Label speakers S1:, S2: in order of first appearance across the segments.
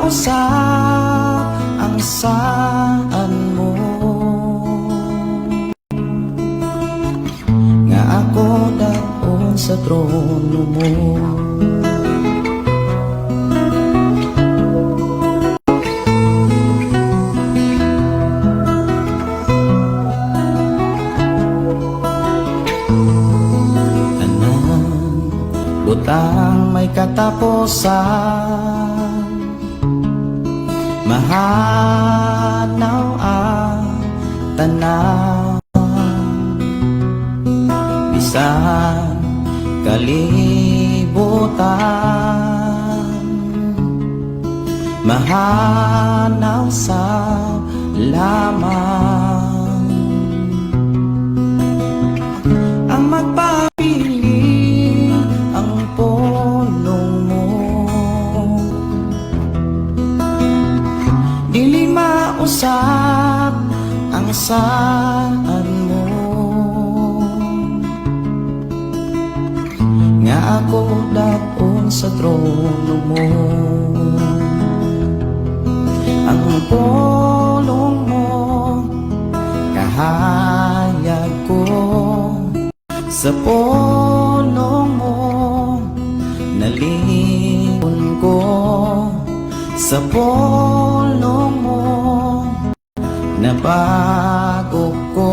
S1: mausap ang saan mo, nga ako daon sa trono mo. Butang may katapusan, mahanaw ang tanan, bisan kalibutan, mahanaw sa lamang ang magpapili ang pulong mo. Dili mausap ang saan mo, nga ako daon sa trono mo. Ang pulong mo kahayag ko, sa pulong mo nalingon ko, sa pulong mo nabago ko.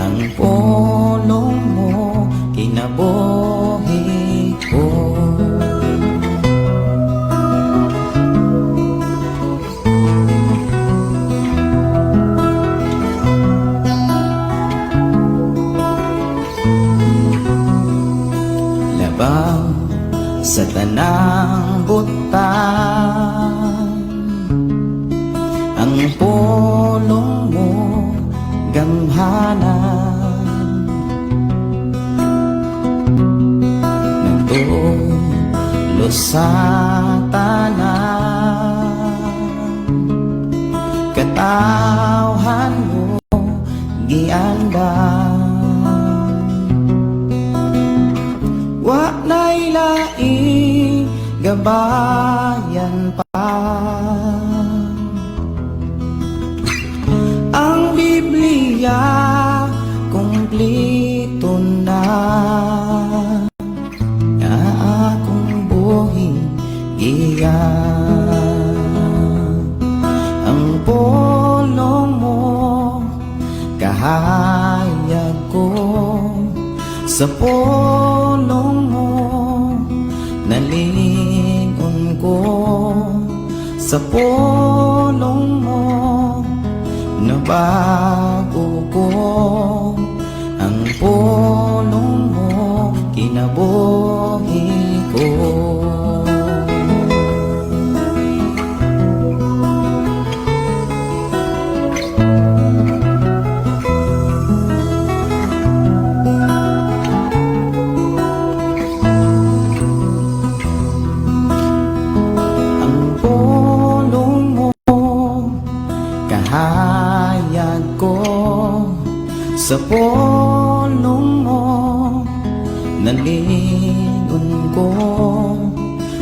S1: Ang pulong mo kinabuhi ko. Labaw sa tanang butang, ang pulong mo gamhanan, nagtulo sa tanan, katawhan mo giandan. Wa na'y laing gabayan pa, ang Biblia kumplito na, nga akong buhing iyan. Ang pulong mo kahayag ko, sa pulong mo nalingon ko, sa pulong mo nabago ko. Ang pulong mo kinabuhi ko. Kahayag ko, sa pulong mo nalingon ko,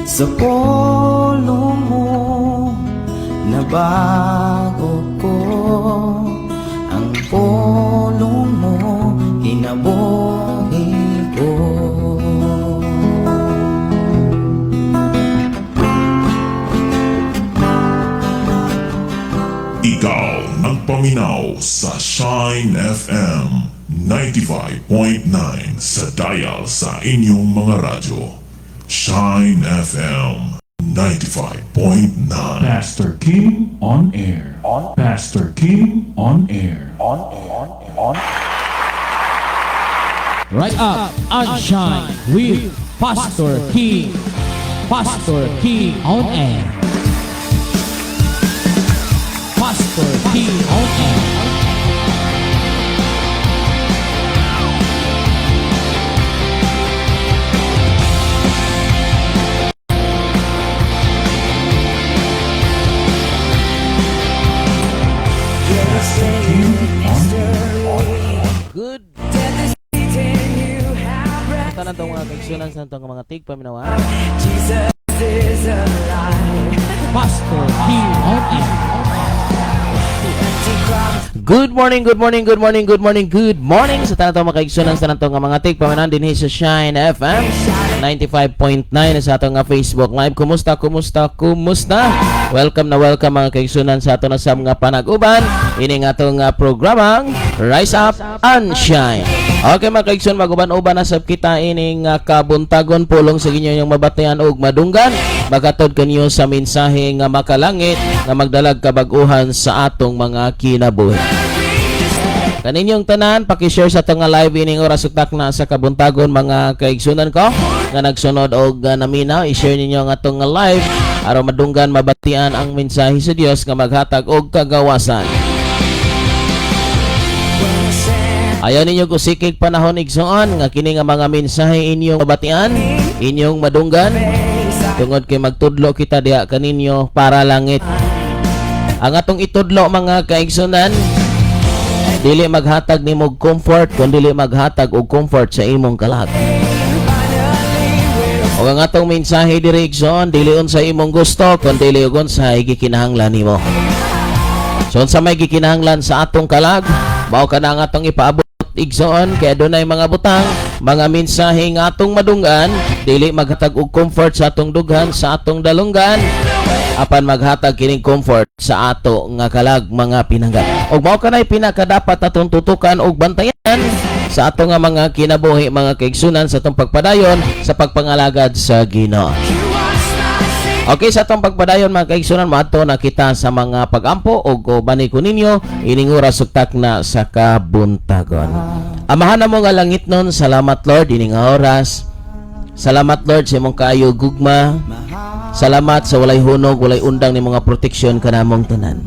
S1: sa pulong mo nabago ko. Ang pulong mo kinabuhi ko.
S2: Ikaw nagpaminaw sa Shine FM 95.9 sa dial sa inyong mga radyo. Shine FM 95.9.
S3: Pastor Kim on air. Pastor Kim on air.
S4: Right up and shine with Pastor Kim. Pastor Kim on air. Pastor Kim on air. Good. Ito na itong mga kaigsunan sa itong mga tig paminawa.
S5: Jesus is alive.
S4: Pastor P. on air.
S5: Good morning, good morning, good morning, good morning, good morning sa tanan to mga kaigsunan sa nato nga mga tigpamanan din sa Shine FM 95.9 sa ato nga Facebook Live. Kumusta? Welcome mga kaigsunan sa ato na sam nga panag-uban. Ini nga atong programang Rise Up and Shine. Okay mga kaigsunan, mag-uban-uban na sab kita ining kabuntagon pulong sa inyo yung mabatian og madunggan. Magatod kanyo sa mensahe nga makalangit nga magdalag kabag-uhan sa atong mga kinabuhi. Kaninyong tanan, paki-share sa itong live ining oras uktak na sa kabuntagon mga kaigsunan ko nga nagsunod og naminaw. I-share ninyo nga itong live aron madunggan mabatian ang mensahe sa Dios nga maghatag og kagawasan. Ayaw ninyo kusikig panahon igsoon nga kini nga mga mensahe inyong mabatian, inyong madunggan tungod kay magtudlo kita diha kaninyo para langit. Ang atong itudlo mga kaigsunan, dili maghatag nimo og comfort kundi dili maghatag og comfort sa imong kalag. O ang atong mensahe diri igsoon, dili unsa imong gusto kundi dili unsa gikinahanglan nimo. So unsa may gikinahanglan sa atong kalag, mao kana ang atong ipaabot igsoon kay adunay mga butang, mga mensahe nga atong madunggan, dili maghatag og comfort sa atong dughan, sa atong dalunggan, apan maghatag kining comfort sa ato nga kalag mga pinangga. Og mao kanay pinakadapat atong tutukan og bantayan sa ato nga mga kinabuhi mga kaigsunan sa atong pagpadayon sa pagpangalagad sa Ginoo. Okay, sa atong pagpadayon mga kaigsunan, maadto na kita sa mga pagampo og bani ko ninyo ining oras suktak na sa kabuntagon. Amahan na mo nga langit nun, salamat Lord ining oras. Salamat Lord sa imong kaayo gugma. Salamat sa walay hunog, walay undang ni mga proteksyon kanamong tanan.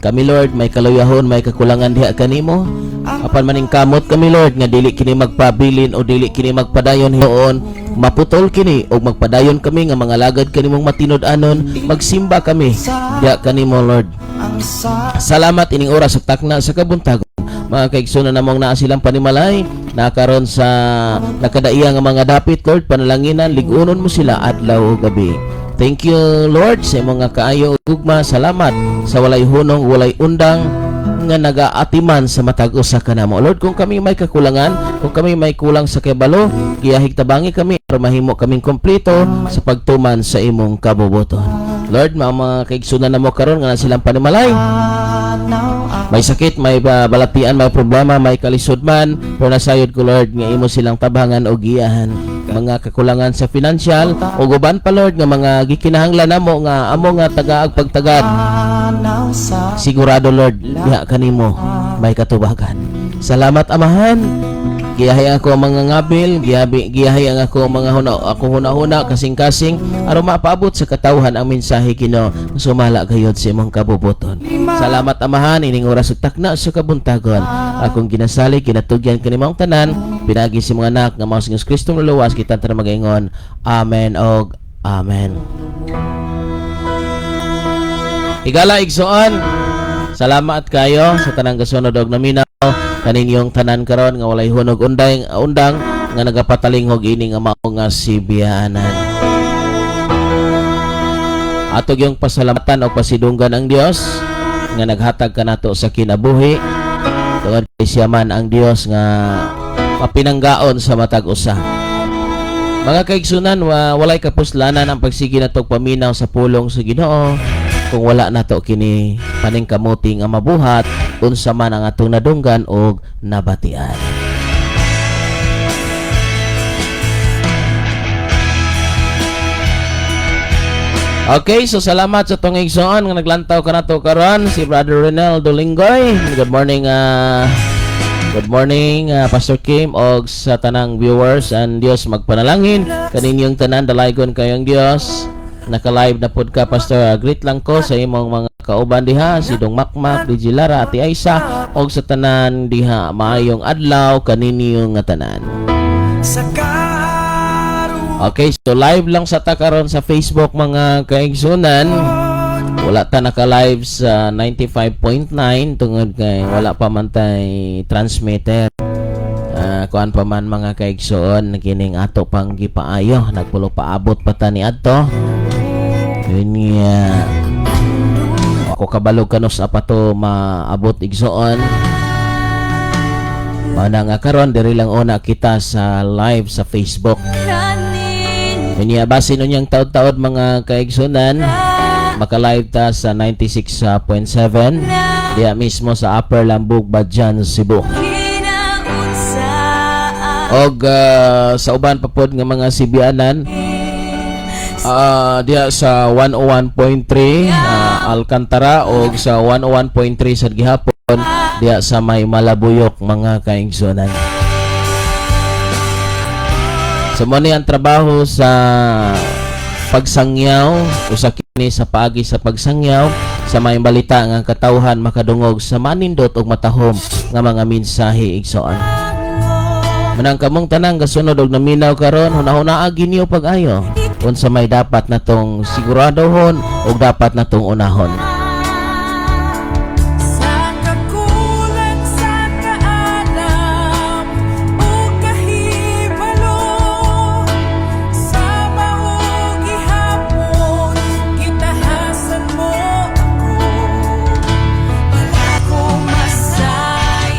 S5: Kami Lord, may kaluyahon, may kakulangan diha kanimo. Apan maning kamot kami Lord nga dili kini magpabilin o dili kini magpadayon hinuon. Maputol kini o magpadayon kami nga mga lagad kanimong matinud-anon, magsimba kami diha kanimo Lord. Salamat ining oras sa takna sa kabuntagon. Mga kaigsunan namong naa silang panimalay, nakaron sa nakadaiya nga mga dapit Lord, panalanginan, ligunon mo sila adlaw o gabi. Thank you Lord sa mga kaayo ug gugma. Salamat sa walay hunong, walay undang nga nagaatiman sa matag usa kanamo. Lord, kung kami may kakulangan, kung kami may kulang sa kebalo, giyahig tabangi kami para mahimo kaming kompleto sa pagtuman sa imong kabubuton. Lord, mga kaigsunan namo karon nga silang panimalay, may sakit, may balatian, may problema, may kalisod man, pero nasayod ko Lord nga imo silang tabangan o giyahan. Mga kakulangan sa financial o guban pa Lord nga mga gikinahanglan namo nga amo nga tagaag pagtagad, sigurado Lord diha kanimo may katubagan. Salamat Amahan. Giyahay ako ang mga ngabil, giyahay ang ako ang mga huna-huna kasing-kasing aron mapaabot sa katawhan ang mensahe Ginoo sumala gayud sa imong kabubuton. Salamat Amahan ining oras ug takna sa kabuntagon. Akong ginasali kinatugyan kanimong tanan, pinagi si mga anak nga mao sa Kristo luwas kita tara magaingon. Amen og amen. Igala igsoon. Salamat kayo sa tanang kasunod og naminaw kaninyong tanan karon nga walay hunog undang nga nagapatalingog ini nga mao nga sibiyaanan. Atog yung pasalamatan o pasidunggan ang Dios nga naghatag kanato sa kinabuhi. Tungod kay siya man ang Dios nga mapinanggaon sa matag usa. Mga kaigsunan, walay kapuslanan ang pagsigi nato paminaw sa pulong sa Ginoo. Kung wala nato kini paningkamuti nga mabuhat unsa man ang atong nadunggan og nabatian. Okay, so salamat sa tong igsoon nga naglantaw kanato karon si Brother Ronaldo Linggoy. Good morning Pastor Kim og sa tanang viewers, and Dios magpanalangin kaninyong tanan dalaygon kayong Dios. Naka-live na pod ka Pastor. Greet lang ko sa imong mga kauban diha, si Dong Makmak, DJ Lara, Ati Aisa og sa tanan diha. Maayong adlaw kaninyong nga tanan. Okay, so live lang sa ta karon sa Facebook mga kaigsunan. Wala ta naka-live sa 95.9 tungod kay wala pa man tay transmitter. Kuan pa man mga kaigsoon kining ato pang gipaayo, nagpulo paabot pa ta ni adto. Yun nga. ako kabalog kanos apato maabot igsoon. Mana nga karon diri lang una kita sa live sa Facebook. Iniabasin unyang taod-taod mga kaigsunan. Maka-live ta sa 96.7 diya mismo sa Upper Lambug, Badjan, Cebu. Og sa uban pa pod nga mga Sibianan diya sa 101.3 Alcantara og sa 101.3 sa gihapon diya sa may Malabuyok mga kaigsunan. So mo ni ang trabaho sa pagsangyaw usa kini sa paagi sa pagsangyaw sa may balita nga katawhan makadungog sa manindot og matahom nga mga mensahe igsoon. Manang kamong tanang gasunod og naminaw karon hunahuna ginyo pag-ayo unsa may dapat natong siguradohon ug dapat natong unahon.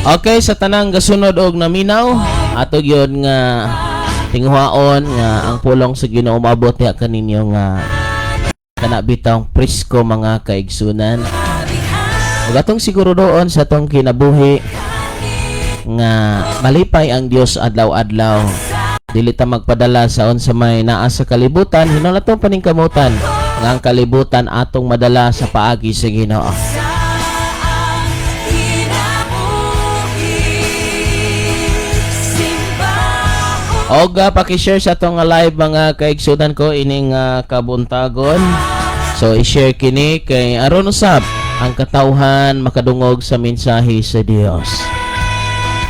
S5: Okay, sa tanang gasunod og naminaw ato gyud nga tinghuaon nga ang pulong sa Ginoo maabot niya kaninyo nga kana bitong presko mga kaigsunan. Ug atong siguro doon sa atong kinabuhi nga malipay ang Dios adlaw-adlaw. Dili ta magpadala sa unsa may naa sa kalibutan, hinala tong paningkamutan nga ang kalibutan atong madala sa paagi sa Ginoo. Og paki-share sa atong live mga kaigsunan ko ining kabuntagon. So i-share kini kay aron usab ang katawhan makadungog sa mensahe sa Dios.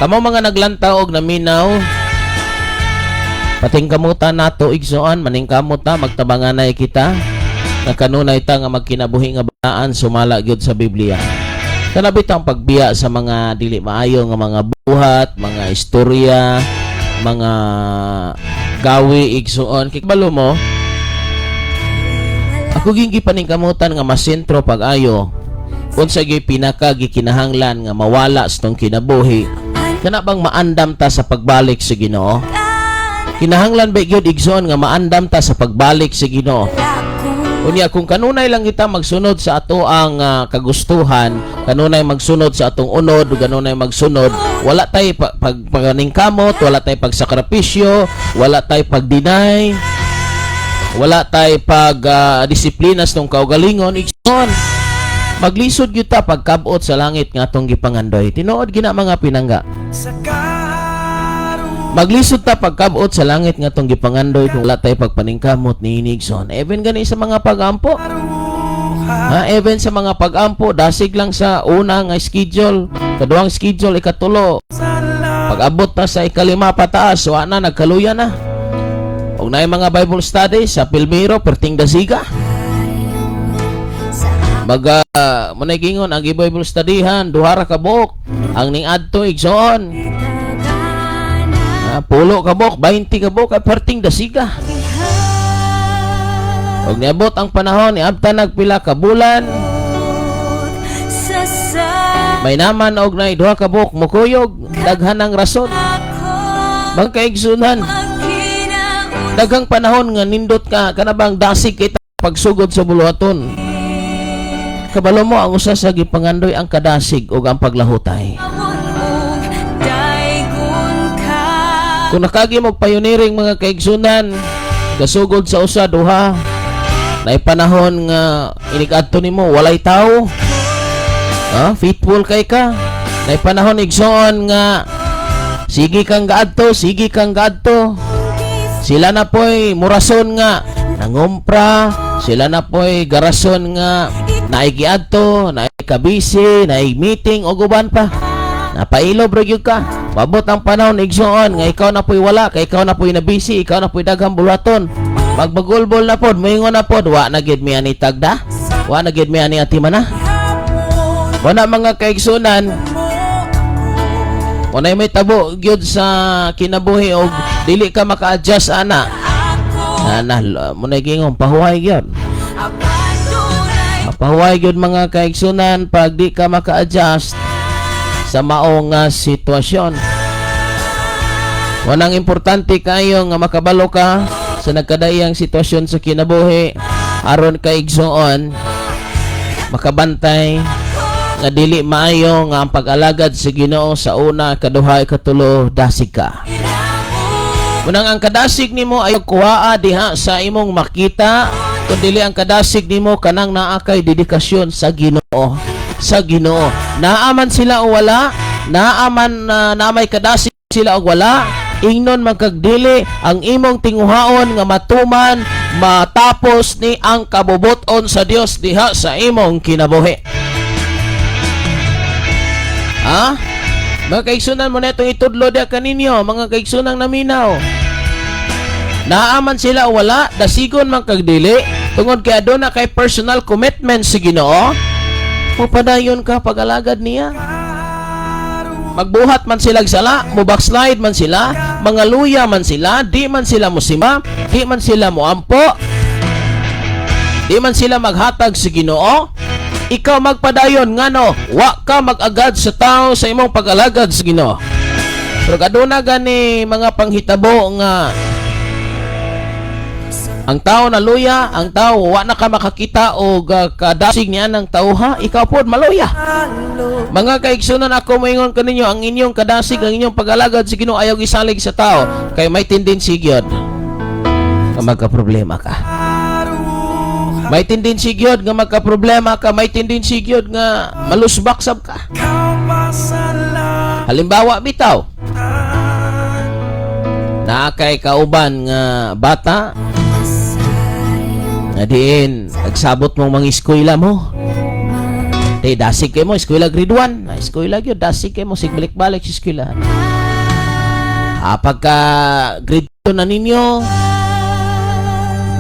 S5: Kamo mga naglantaw og naminaw patingkamutan nato igsoon maningkamot ta magtabanganay kita nga kanunay ta nga magkinabuhi nga balaan sumala gyud sa Biblia. Kanabit ang pagbiya sa mga dili maayo nga mga buhat, mga istorya, mga gawi igsuon kikbalo mo ako gingi paningkamutan nga masentro pag-ayo unsa gyud pinaka gikinahanglan nga mawala sa tong kinabuhi kana bang maandam ta sa pagbalik sa Ginoo. Kinahanglan ba gyud igsuon nga maandam ta sa pagbalik sa Ginoo. Unya kung kanunay lang kita magsunod sa ato ang kagustuhan, kanunay magsunod sa atong unod, kanunay magsunod, wala tay pagpaningkamot, wala tay pagsakripisyo, wala tay pagdinay, wala tay pag disiplinas tong kaugalingon igsoon. Maglisod gyud ta pagkabot sa langit nga atong gipangandoy. Tinuod gina mga pinangga. Maglisod ta pagkabot sa langit nga tong gipangandoy kung wala tay pagpaningkamot ni Nixon. Even gani sa mga pagampo. Even sa mga pagampo, dasig lang sa una nga schedule, kaduang schedule ikatulo. Pag-abot ta sa ikalima pataas, wa na nagkaluya na. Og naay mga Bible study sa Pilmiro perting dasiga. Munay gingon ang Bible studyhan duha ra ka buok ang ning adto igsoon. Pulo ka buok, 20 ka buok, perting dasiga. Og niabot ang panahon, niabta nagpila ka bulan. May naman og nay duha ka buok mukuyog, daghan ang rason. Magkaigsunan. Daghang panahon nga nindot ka kanabang dasig kita pagsugod sa buluhaton. Kabalo mo ang usa sa gipangandoy ang kadasig ug ang paglahutay. Kung nakagi mo pioneering mga kaigsunan, kasugod sa usa duha, na panahon nga inikadto nimo walay tao. Faithful kay ka. Na panahon igsoon nga sige kang gaadto, sige kang gaadto. Sila na po'y murason nga nangumpra, sila na po'y garason nga naigiadto, naikabisi, naig-meeting o guban pa. Napailo bro gyud ka. Mabot ang panahon igsoon nga ikaw na po'y wala, kay ikaw na po'y nabisi, ikaw na po'y daghang bulaton. Magbagulbol na pod, moingon na pod, wa na gid mi ani tagda, wa na gid mi ani atimana. Wala mga kaigsunan. Unay may tabo gyud sa kinabuhi og dili ka maka-adjust ana. Munay gingon pahuway gyud. Mapahuway gyud mga kaigsunan pag di ka maka-adjust sa maong nga sitwasyon. Wanang importante kayo nga makabalo ka sa nagkadaiyang sitwasyon sa kinabuhi aron kaigsuon makabantay nga dili maayo nga ang pag-alagad sa Ginoo sa una, kaduha, katulo, dasig ka. Unang ang kadasig nimo ay kuhaa diha sa imong makita, kundi ang kadasig nimo kanang naa kay dedikasyon sa Ginoo. Sa Ginoo. Naaman sila o wala, naaman na may kadasig sila o wala, ingnon magkagdili ang imong tinguhaon nga matuman matapos ni ang kabubuton sa Dios diha sa imong kinabuhi. Ha? Mga kaigsunan mo na itong itudlo diya kaninyo, mga kaigsunang naminaw. Naaman sila o wala, dasigon man kagdili, tungod kay aduna kay personal commitment sa Ginoo, pupadayon ka pag-alagad niya. Magbuhat man sila sala, mubackslide man sila, mga luya man sila, di man sila musima, di man sila muampo, di man sila maghatag sa Ginoo, ikaw magpadayon ngano, wa ka mag-agad sa tao sa imong pag-alagad sa Ginoo. Pero aduna gani mga panghitabo nga ang tao na luya, ang tao wa na ka makakita o kadasig niya ng tauha, ikaw pod maluya. Mga kaigsunan, ako moingon kaninyo, ang inyong kadasig, ang inyong pag-alagad sa Ginoo ayaw gisalig sa tao kay may tendency gyud nga magka-problema ka. May tendency gyud nga magka-problema ka, may tendency gyud nga malusbaksab ka. Halimbawa bitaw, naa kay kauban nga bata na diin nagsabot mong mga eskwela mo. Di dasig kay mo eskwela grade 1, eskwela gyud dasig kay mo sig balik-balik sa eskwela. Pagka grade 2 na ninyo,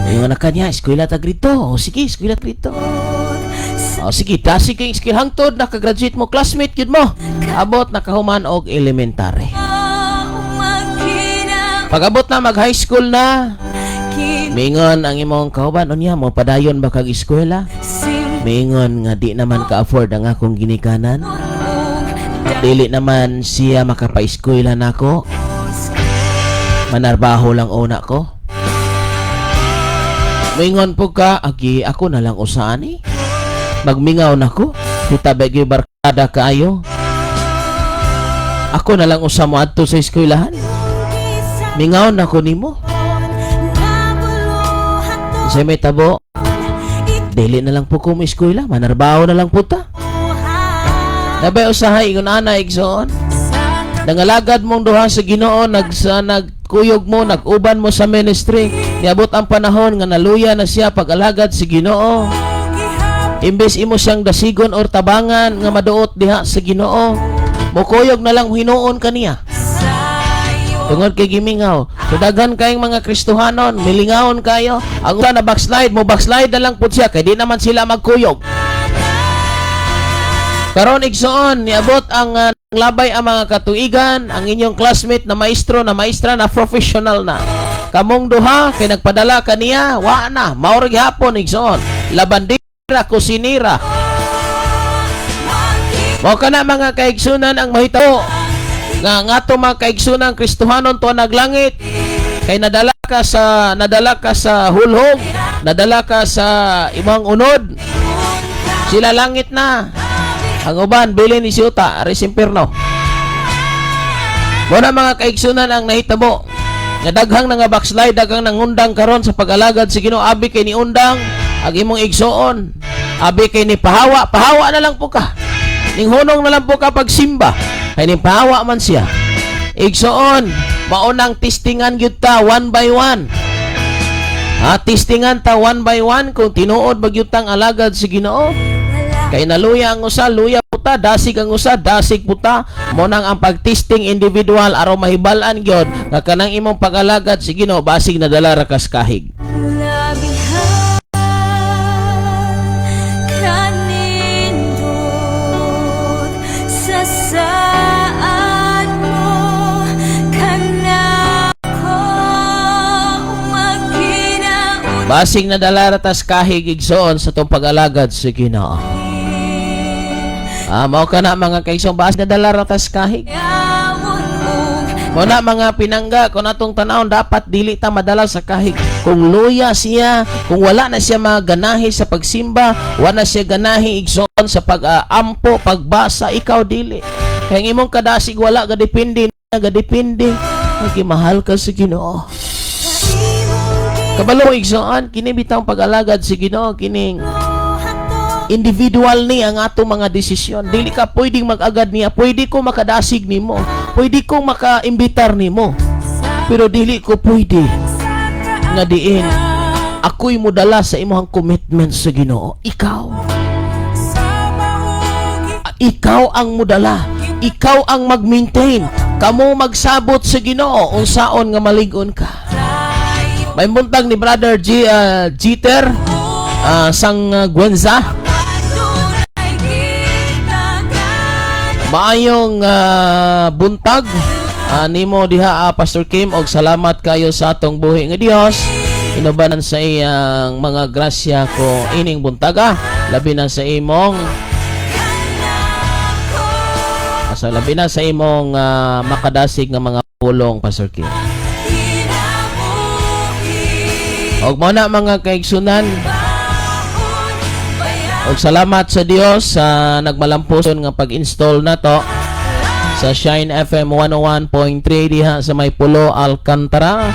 S5: ayun na kanya, eskwela ta grade 2. O sige, eskwela grade 2. O sige, dasig kay eskwela hangtod nakagraduate mo, classmate gyud mo. Abot nakahuman og elementary. Pag-abot na mag-high school na, mingon ang imong kauban, unya mo padayon ba kag eskwela? Mingon nga di naman ka-afford ang akong ginikanan. Dili naman siya makapa-eskwela nako. Manarbaho lang una ko. Mingon po ka, agi ako na lang usani. Magmingaw nako, kita bagay barkada kaayo. Ako na lang usa mo adto sa eskwelahan. Mingaw na ko nimo. Sa may tabo, dili na lang po ko mo eskwela, manarbaho na lang po ta. Nabay usahay ingon ana igsoon. Nangalagad mong duha sa Ginoo, nagkuyog mo, naguban mo sa ministry. Niabot ang panahon nga naluya na siya pag-alagad sa Ginoo. Imbes imo siyang dasigon or tabangan nga maduot diha sa Ginoo, mukuyog na lang hinuon kaniya. Tungod kay gimingaw. So daghan kayong mga Kristohanon, milingawon kayo. Ang una na backslide, mo backslide na lang po siya kay di naman sila magkuyog. Karon igsoon, niabot ang labay ang mga katuigan, ang inyong classmate na maestro, na maestra, na professional na. Kamong duha, kay nagpadala kaniya, wa na, maurag hapon igsoon. Labandira, kusinira. Mao kana mga kaigsunan ang mahitabo nga ato mga kaigsunan Kristohanon tuwa naglangit kay nadala ka sa hulhog, nadala ka sa imong unod, sila langit na, ang uban bilin ni siyuta ari simpirno. Muna mga kaigsunan ang nahitabo nga daghang nga backslide, daghang nangundang karon sa pag-alagad sa Ginoo. Abi kay ni undang ang imong igsoon, abi kay ni pahawa na lang po ka, ning hunong na lang po ka pagsimba kay ni pahawa man siya. Igsoon, maunang testingan gyud ta one by one. Testingan ta one by one kung tinuod ba gyud tang alagad sa Ginoo. Kay naluya ang usa, luya puta, dasig ang usa, dasig puta. Mo nang ang pagtesting individual aron mahibal-an gyud nga kanang imong pag-alagad sa Ginoo basig nadala ra kas kahig. Basig na dalaratas kahig igsoon sa tong pag-alagad sa Ginoo. Mao ka na mga kaigsoon, basig na dalaratas kahig. Mo na mga pinangga, kung atong tanawon dapat dili ta madala sa kahig. Kung luya siya, kung wala na siya maganahi sa pagsimba, wala na siya ganahi igsoon sa pag-ampo, pagbasa, ikaw dili. Kaya imong kadasig wala gadepende magimahal ka sa Ginoo. Kabalo igsoon, kini bitang pag-alagad sa Ginoo, kining individual ni ang atong mga desisyon. Dili ka pwedeng mag-agad niya. Pwede ko makadasig nimo. Pwede ko maka-imbitar nimo. Pero dili ko pwede nga diin ako'y mudala sa imong commitment sa Ginoo. Ikaw ang mudala. Ikaw ang mag-maintain. Kamo magsabot sa Ginoo unsaon nga malig-on ka. May buntag ni Brother Jeter sang Gwenza. Maayong buntag nimo diha Pastor Kim, og salamat kayo sa atong buhi nga Dios. Inubanan sa iyang mga grasya ko ining buntaga, labi na sa imong makadasig nga mga pulong Pastor Kim. Og mo na mga kaigsunan, og salamat sa Dios sa nagmalampuson nga pag-install na to sa Shine FM 101.3 diha sa may Pulo, Alcantara.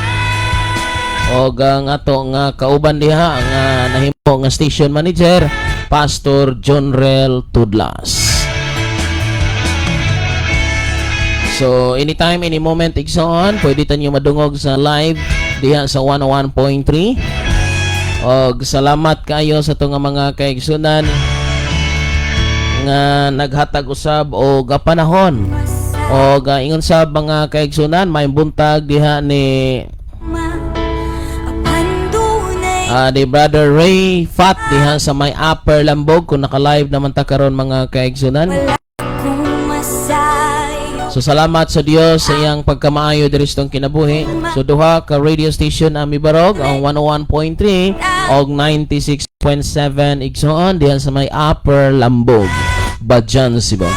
S5: Og ang ato nga kauban diha nga nahimo nga station manager Pastor Jonrel Tudlas. So anytime, any moment igsoon, pwede tanyo madungog sa live diha sa 101.3. Og salamat kayo sa itong mga kaigsunan nga naghatag usab o gapanahon. Og ingon sa mga kaigsunan, may buntag diha ni Brother Ray Fat diha sa may Upper Lambog. Kung naka-live naman ta karon mga kaigsunan. So salamat sa Dios sa iyang pagkamaayo diri sa kinabuhi. So duha ka radio station ang mibarog, ang 101.3 og 96.7 igsoon diyan sa may Upper Lambog, Badjan, Cebu.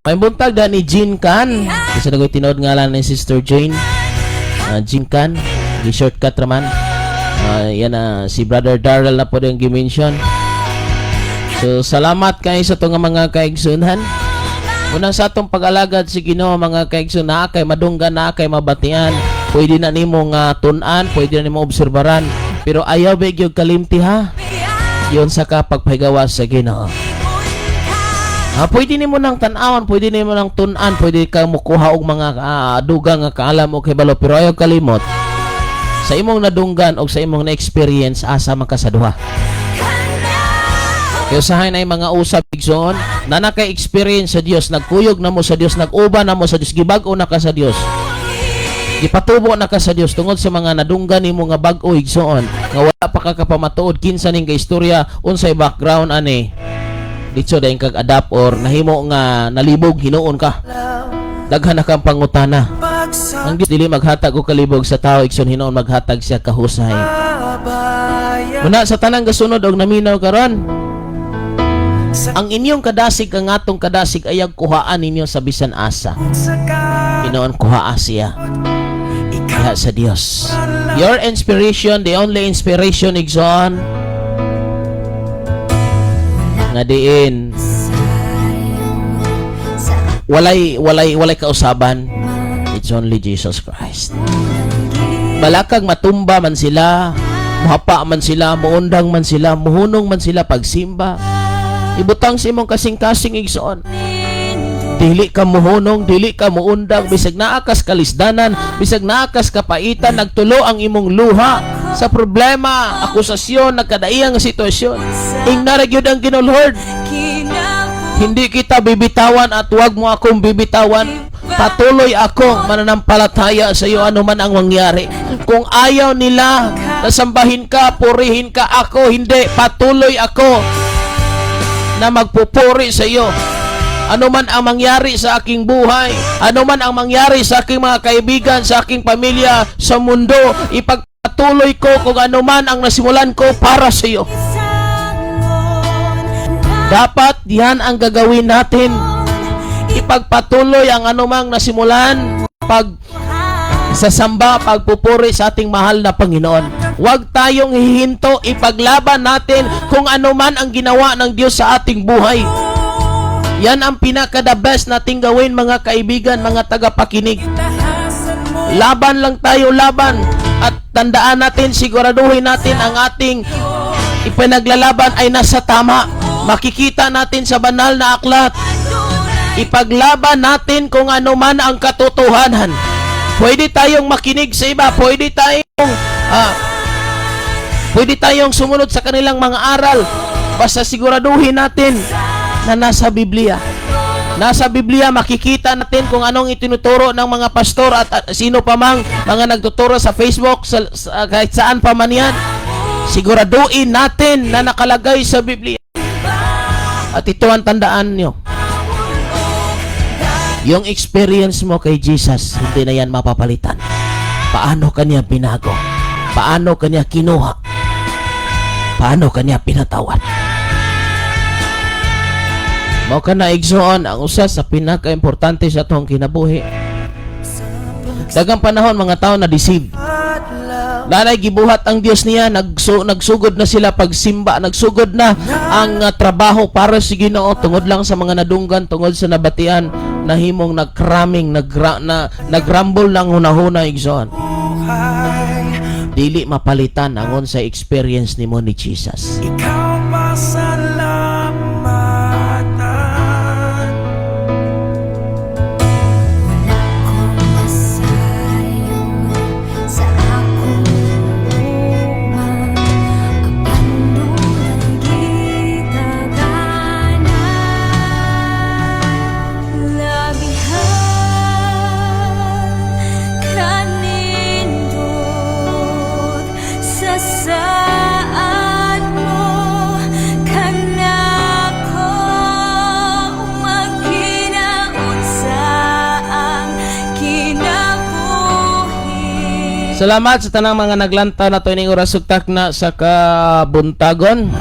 S5: May buntag da ni Jean Can. Isa nagoy tinod ngalan ni Sister Jane. Jean Can, gi shortcut raman. Yan si Brother Darrell na po din gi-mention. So salamat kay sa itong mga kaigsunan. Unang sa atong pag-alagad si Ginoo mga kaigsoon, na kay madunggan, na kay mabatian, pwede na nimo nga tun-an, pwede na nimo obserbaran, pero ayaw ba gyud kalimti ha. Yon sa pagpahigawas sa Ginoo. Pwede nimo nang tan-awon, pwede nimo nang tun-an, pwede ka mukuha og mga dugang nga kaalam o kay balo, pero ayaw kalimot sa imong nadunggan o sa imong na-experience asa man ka sa duha. Kaya usahay na yung mga usap igsoon na naka-experience sa Dios, nagkuyog na mo sa Dios, nag-uba na mo sa Dios, gibag-o na ka sa Dios, gipatubo na ka sa Dios tungod sa mga nadunggan nimo nga bag-o igsoon nga wala pa ka kapamatuod kinsa ning istorya unsay background ani dito dayon kag adapt or nahimo nga nalibog hinuon ka, daghan na kang pangutana. Ang Dios dili maghatag og kalibog sa tao igsoon, hinuon maghatag siya kahusay. Muna sa tanang gasunod og naminaw karon, ang inyong kadasig, ang atong kadasig ayag kuhaan ninyo sa bisan asa. Inoon kuhaa siya diha sa Dios. Your inspiration, the only inspiration igsoon nga diin walay kausaban. It's only Jesus Christ. Balakag matumba man sila, muhapa man sila, muundang man sila, muhunong man sila pagsimba, ibutang sa imong kasing-kasing igsoon. Dili ka muhunong, dili ka muundang, bisag naakas kalisdanan, bisag naakas kapaitan, nagtulo ang imong luha sa problema, akusasyon, nagkadaiyang sitwasyon. Ingna gyud ang Ginoo Lord. Hindi kita bibitawan at wag mo akong bibitawan. Patuloy ako mananampalataya sa iyo anuman ang mangyari. Kung ayaw nila nasambahin ka, purihin ka, ako hindi. Patuloy ako na magpupuri sa iyo. Ano man ang mangyari sa aking buhay, ano man ang mangyari sa aking mga kaibigan, sa aking pamilya, sa mundo, ipagpatuloy ipagpatuloy ko kung ano man ang nasimulan ko para sa iyo. Dapat yan ang gagawin natin. Ipagpatuloy ang anumang nasimulan sa samba, pagpupuri sa ating mahal na Panginoon. Huwag tayong hihinto, ipaglaban natin kung ano man ang ginawa ng Diyos sa ating buhay. Yan ang pinaka-the best nating gawin, mga kaibigan, mga tagapakinig. Laban lang tayo, laban. At tandaan natin, siguraduhin natin ang ating ipinaglalaban ay nasa tama. Makikita natin sa banal na aklat. Ipaglaban natin kung ano man ang katotohanan. Pwede tayong makinig sa iba, pwede tayong sumunod sa kanilang mga aral. Basta siguraduhin natin na nasa Biblia. Nasa Biblia makikita natin kung anong itinuturo ng mga pastor at sino pa mang mga nagtuturo sa Facebook, kahit saan pa man yan. Siguraduhin natin na nakalagay sa Biblia. At ito ang tandaan nyo. Yung experience mo kay Jesus, hindi na yan mapapalitan. Paano kanya binago? Paano kanya kinuha? Paano kanya pinatawad? Mao ka na igsoon ang usa sa pinaka-importante sa atong kinabuhi. Dagang panahon mga tao na deceive. Lalay gibuhat ang Dios niya, nagsugod na sila pagsimba, nagsugod na ang trabaho para sa Ginoo tungod lang sa mga nadunggan, tungod sa nabatian, nahimong nagkraming, nagrumble lang hunahuna igsoon. Dili mapalitan angon sa experience nimo ni Jesus.
S1: Ikaw pasalamatan. Wala kong masayang sa akong luma. Apando nagitagana. Labihan kanindot sa saan mo kanako magkinaon sa ang kinabuhi.
S5: Salamat sa tanang mga naglanta na to ining oras sugtak na sa kabuntagon.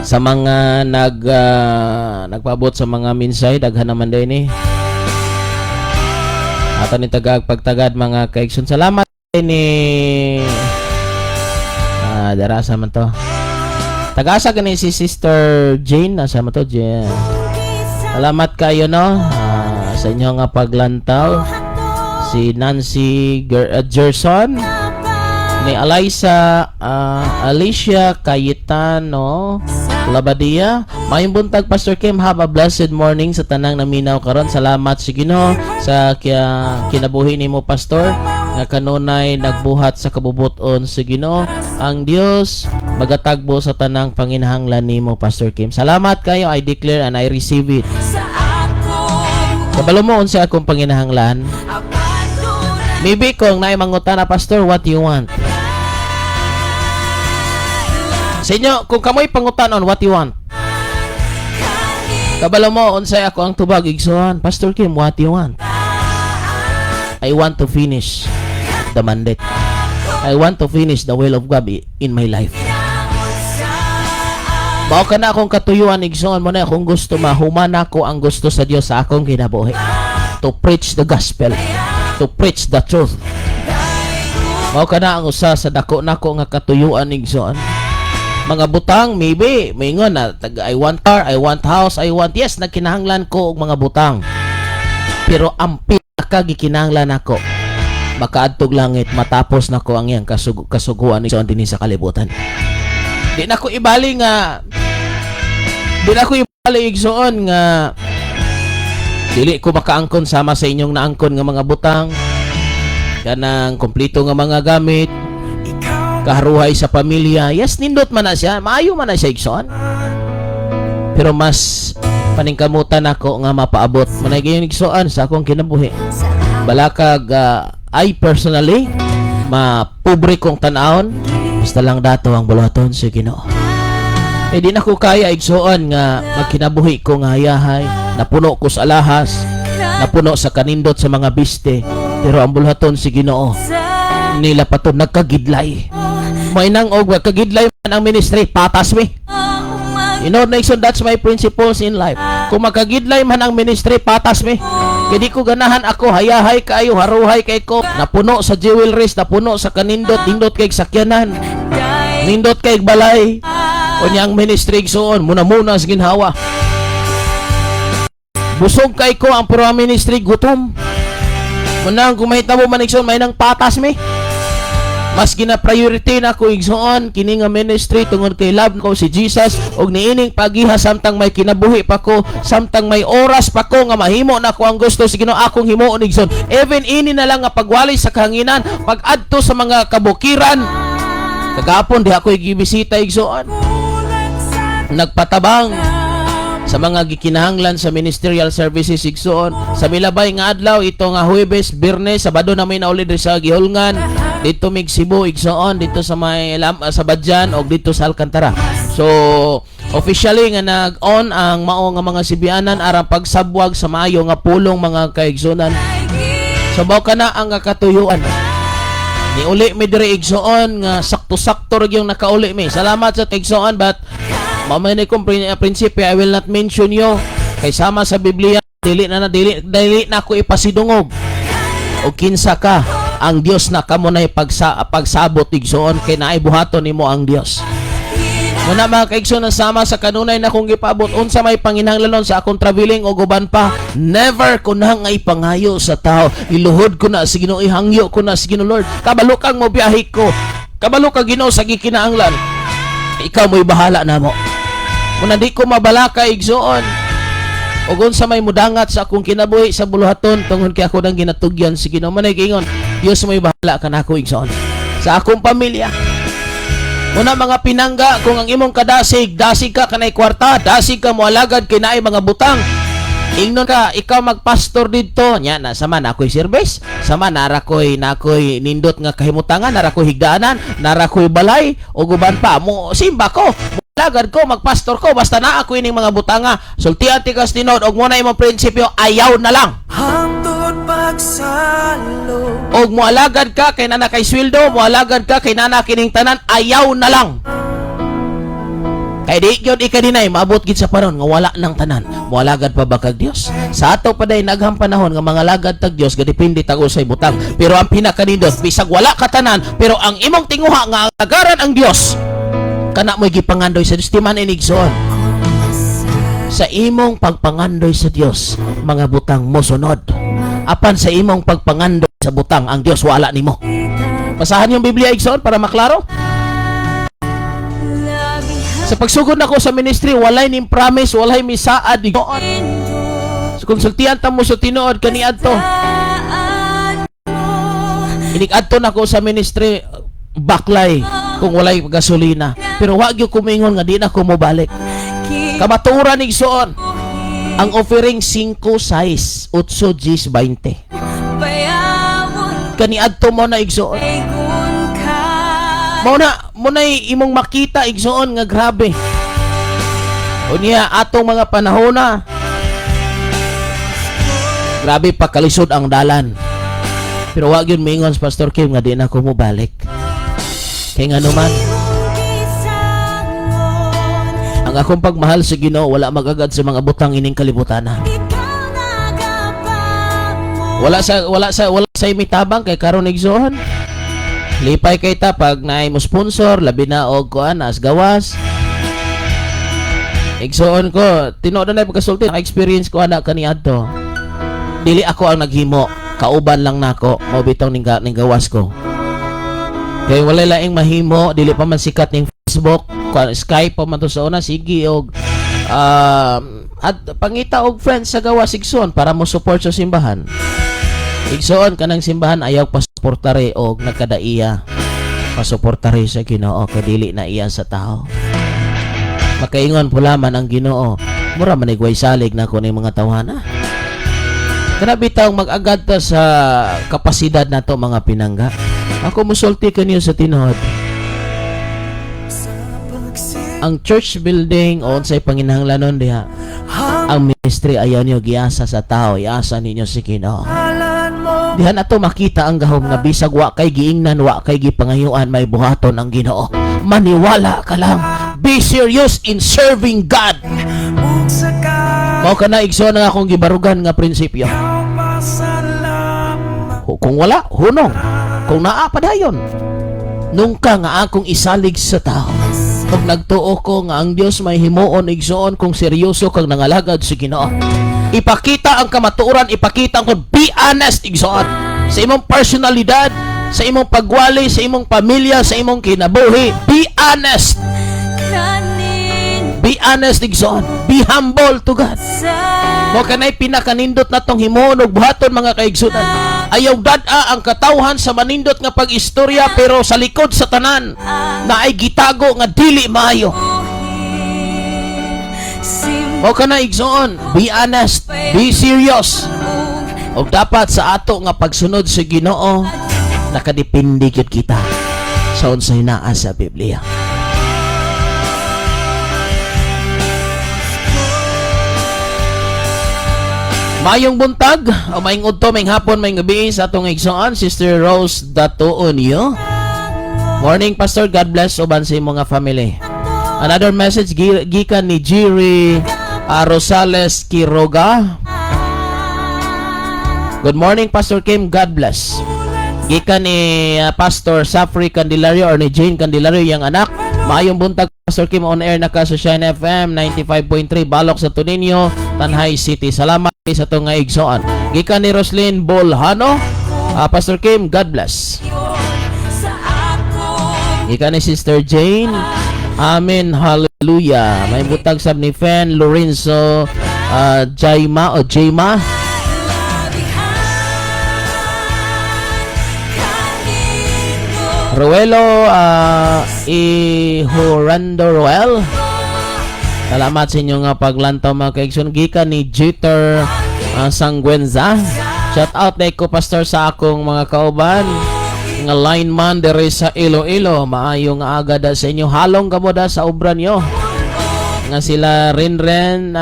S5: Sa mga nagpaabot sa mga minsay, daghan naman din ato ni tagag pagtagad mga kaigsoon. Salamat ni darasa man to. Tagasa gani si Sister Jane, nasa man to Jane. Salamat kayo no sa inyo nga paglantaw. Si Nancy Gerson, ni Alicia Cayetano Labadia. Mayong buntag Pastor Kim, have a blessed morning sa tanang naminaw karon. Salamat sa Ginoo sa kinabuhi nimo Pastor nga kanunay nagbuhat sa kabubuton sa Ginoo. Ang Dios magatagbo sa tanang panginahanglan nimo Pastor Kim. Salamat kayo, I declare and I receive it. Kabalo mo unsa akong panginahanglan? Maybe kung naimangutan na Pastor, what you want? Sa inyo, kung kamoy pangutanon, what you want? Kabalo mo, unsay ako ang tubag igsoon. Pastor Kim, what you want? I want to finish the mandate. I want to finish the will of God in my life. Mao ka na akong katuyuan igsoon mo na akong gusto mahuman ako ang gusto sa Dios sa akong kinabuhi. To preach the gospel. To preach the truth. Mao ka na ang usa sa dako nako nga katuyuan igsoon. Mga butang, maybe, maingon na, I want car, I want house, I want, yes, nagkinahanglan ko og mga butang. Pero ang pinakagikinahanglan ako, makaadtog langit, matapos na ko ang iyang kasuguan igsoon dinhi sa kalibutan. Di na ko ibali igsoon nga, dili ko makaangkon sama sa inyong naangkon nga mga butang, kanang kompleto nga mga gamit, kaharuhay sa pamilya. Yes, nindot man na siya, maayo man na siya igsoon. Pero mas paningkamutan ako nga mapaabot manay gayon igsoon sa akong kinabuhi. Balakag I personally mapobre kong tanawon, basta lang dato ang bulaton sa Ginoo. Di na ko kaya igsoon nga magkinabuhi ko nga hayahay, napuno ko sa alahas, napuno sa kanindot sa mga biste, pero ang bulaton si Ginoo nila pa to nagkagidlay. May nang og kagidlay man ang ministry, patas mi. You know, Nixon, that's my principles in life. Kung magkagidlay man ang ministry, patas mi. Kaya di ko ganahan ako, hayahay kayo, haruhay kay ko, napuno sa jewelries, napuno sa kanindot, nindot kay sakyanan, nindot kay balay. Kunya ang ministry igsoon, muna-muna sa ginhawa. Busog kay ko ang pura ministry, gutom. Munang kumahita mo man igsoon, may nang patas mi. Mas gina-priority na ko igsoon kini nga ministry tungod kay love ko si Jesus og niining pagiha samtang may kinabuhi pa ko, samtang may oras pa ko nga mahimo na ko ang gusto sa Ginoo akong himuon igsoon. Even ini na lang nga pagwali sa kahanginan, pag-adto sa mga kabukiran. Kagapon di ako gibisita igsoon. Nagpatabang sa mga gikinahanglan sa ministerial services igsoon. Sa milabay nga adlaw ito nga Huwebes, Biyernes, Sabado na may nauli sa Gihulngan. Dito mig Cebu igsoon, dito sa may sa Badyan o dito sa Alcantara. So officially nga nag-on ang mao nga mga Sibianan aram pagsabwag sa maayo nga pulong mga kaigsunan. Sabaw ka na ang katuyuan. Ni uli mi diri igsoon nga sakto-sakto ra gyung nakauli mi. Salamat sa igsoon but mamay ni kong prinsipyo, I will not mention you. Kay sama sa Biblia, dili na ako ipasidungog. O kinsa ka, ang Dios na kamo na pagsabot igsoon kay naay buhaton nimo ang Dios. Muna mga kaigsoon sama sa kanunay na kong gipabot unsa may panginahanglanon sa akong traveling o guban pa, never ko na nga ipangayo sa tao. Iluhod ko na sa Ginoo, ihangyo ko na sa Ginoo Lord. Kabalo kang mo biyahe ko. Kabalo ka Ginoo sa gikinahanglan. Ikaw mo'y bahala na mo. Muna di ko mabalaka igsoon. O sa may mudangat sa akong kinabuhi sa buluhaton tungod kay ako nang ginatugyan si Ginoo. Manay gingon, Dios mo'y bahala ka na ako igsoon. Sa akong pamilya. Muna mga pinangga, kung ang imong kadasig, dasig ka kanay kwarta, dasig ka mo alagad kay naay mga butang. Ingnon ka, ikaw magpastor dito. Nya na sama na ako'y service, sama nara ko'y nindot nga kahimutangan, nara ko'y higdaanan, nara ko'y balay o guban pa mo simba ko. Lagad ko, magpastor ko, basta na ako ining mga butanga. Sultian tigas tinod, og mo na imong prinsipyo, ayaw na lang. Og mo alagad ka, kay nana kay sweldo, mo alagad ka, kay nana kining tanan, ayaw na lang. Kay di yun ikadinay, maabot gid sa paron, nga wala nang tanan. Mo alagad pa ba kag Dios? Sa ato pa day naghang panahon, nga mga lagad tag Dios, gadipindi tag usay butang. Pero ang pinakanindot, bisag wala ka tanan, pero ang imong tinguha, nga agaran ang Dios, kana mo'y gipangandoy sa Diyos. Timan inigsoon. Sa imong pagpangandoy sa Diyos, mga butang mo sunod. Apan sa imong pagpangandoy sa butang, ang Diyos wala nimo. Basahan yung Biblia igsoon para maklaro. Sa pagsugod nako sa ministry, walay ning promise, walay misaad igsoon. So konsultihan ta mo sa tinuod kaniadto. Inig-adto nako sa ministry, baklay kung walay gasolina. Pero wag yung kumingon nga di na ko mobalik. Kamaturan igsoon. Ang offering 5 size, 8 Gs 20. Kaniadto mo na igsoon. Mo na imong makita igsoon nga grabe. Unya atong mga panahon na. Grabe pa kalisod ang dalan. Pero wag yun mingon Pastor Kim nga di na ko mobalik. Kaya nga naman, ang akong pagmahal sa Ginoo wala magagad sa mga butang ining kalibutan na. Wala sa imitabang kay karon igsoon. Lipay kay ta pag naay mo sponsor labi na og kuan as gawas. Igsoon ko, tinuod na pagkasulti, na-experience ko ana kaniadto. Dili ako ang naghimo, kauban lang nako, mao bitaw ning gawas ko. Kaya wala laing mahimo, dili pa man sikat ning Facebook, Skype pa man to sa una, sige og at pangita og friends sa gawa sigsoon para mo support sa simbahan. Igsoon kanang simbahan ayaw pasuportare og nagkadaiya. Pasuportare sa Ginoo kay dili na iya sa tao. Makaingon pula man ang Ginoo, mura man igway salig na ko ning mga tawhana. Kana bitaw mag-agad ta sa kapasidad nato mga pinangga. Ako musulti kanyo sa tinuod. Ang church building o unsay panginahanglanon diha. Ang ministry ayaw niyo giasa sa tao, iasa ninyo si Ginoo. Dihan ato makita ang gahom nga bisag wa kay giingnan, wa kay gipangayuan, may buhaton ang Ginoo. Maniwala ka lang. Be serious in serving God. Mao kana igsoon nga akong gibarugan nga prinsipyo. Kung wala, hunong. Kung naa padayon. Nung ka nga akong isalig sa tao. Pag nagtuo ko nga ang Dios may himuon igsoon kung seryoso kang nangalagad sa Ginoo. Ipakita ang kamatuoran, ipakita ang be honest igsoon sa imong personalidad, sa imong pagwali, sa imong pamilya, sa imong kinabuhi. Be honest. Be honest igsoon. Be humble to God. Mo kanay pinakanindot natong himuon og buhaton mga kaigsunan. Ayaw dad-a ang katawhan sa manindot nga pag-istorya pero sa likod sa tanan na ay gitago nga dili maayo. O kana igsoon, be honest, be serious. O dapat sa ato nga pagsunod sa Ginoo nakadepende gyud kita sa unsay naa sa Biblia. Mayong buntag, o maing udto, maing hapon, maing gabi sa atong igsoon, Sister Rose Datuonyo. Morning, Pastor. God bless uban sa imong nga family. Another message gikan ni Jiri Rosales Quiroga. Good morning, Pastor Kim. God bless. Gikan ni Pastor Safri Candelario or ni Jane Candelario yang anak. Maayong buntag, Pastor Kim, on air naka sa Shine FM 95.3 Balok sa Tuninio, Tanhay City. Salamat sa itong igsoon. Gikan ni Roslyn Bolhano. Pastor Kim, God bless. Gikan ni Sister Jane. Amen, hallelujah. May butag sab ni Fen Lorenzo Jaima o Jaima. Ruelo Ihorando Roel. Salamat sa inyo nga paglantaw mga kaigsoon. Gikan ni Jeter Sangwenza. Shout out na ko pastor sa akong mga kauban nga lineman dere sa Iloilo. Maayong agad sa inyo. Halong kamo da sa obra nyo. Nga sila Rinren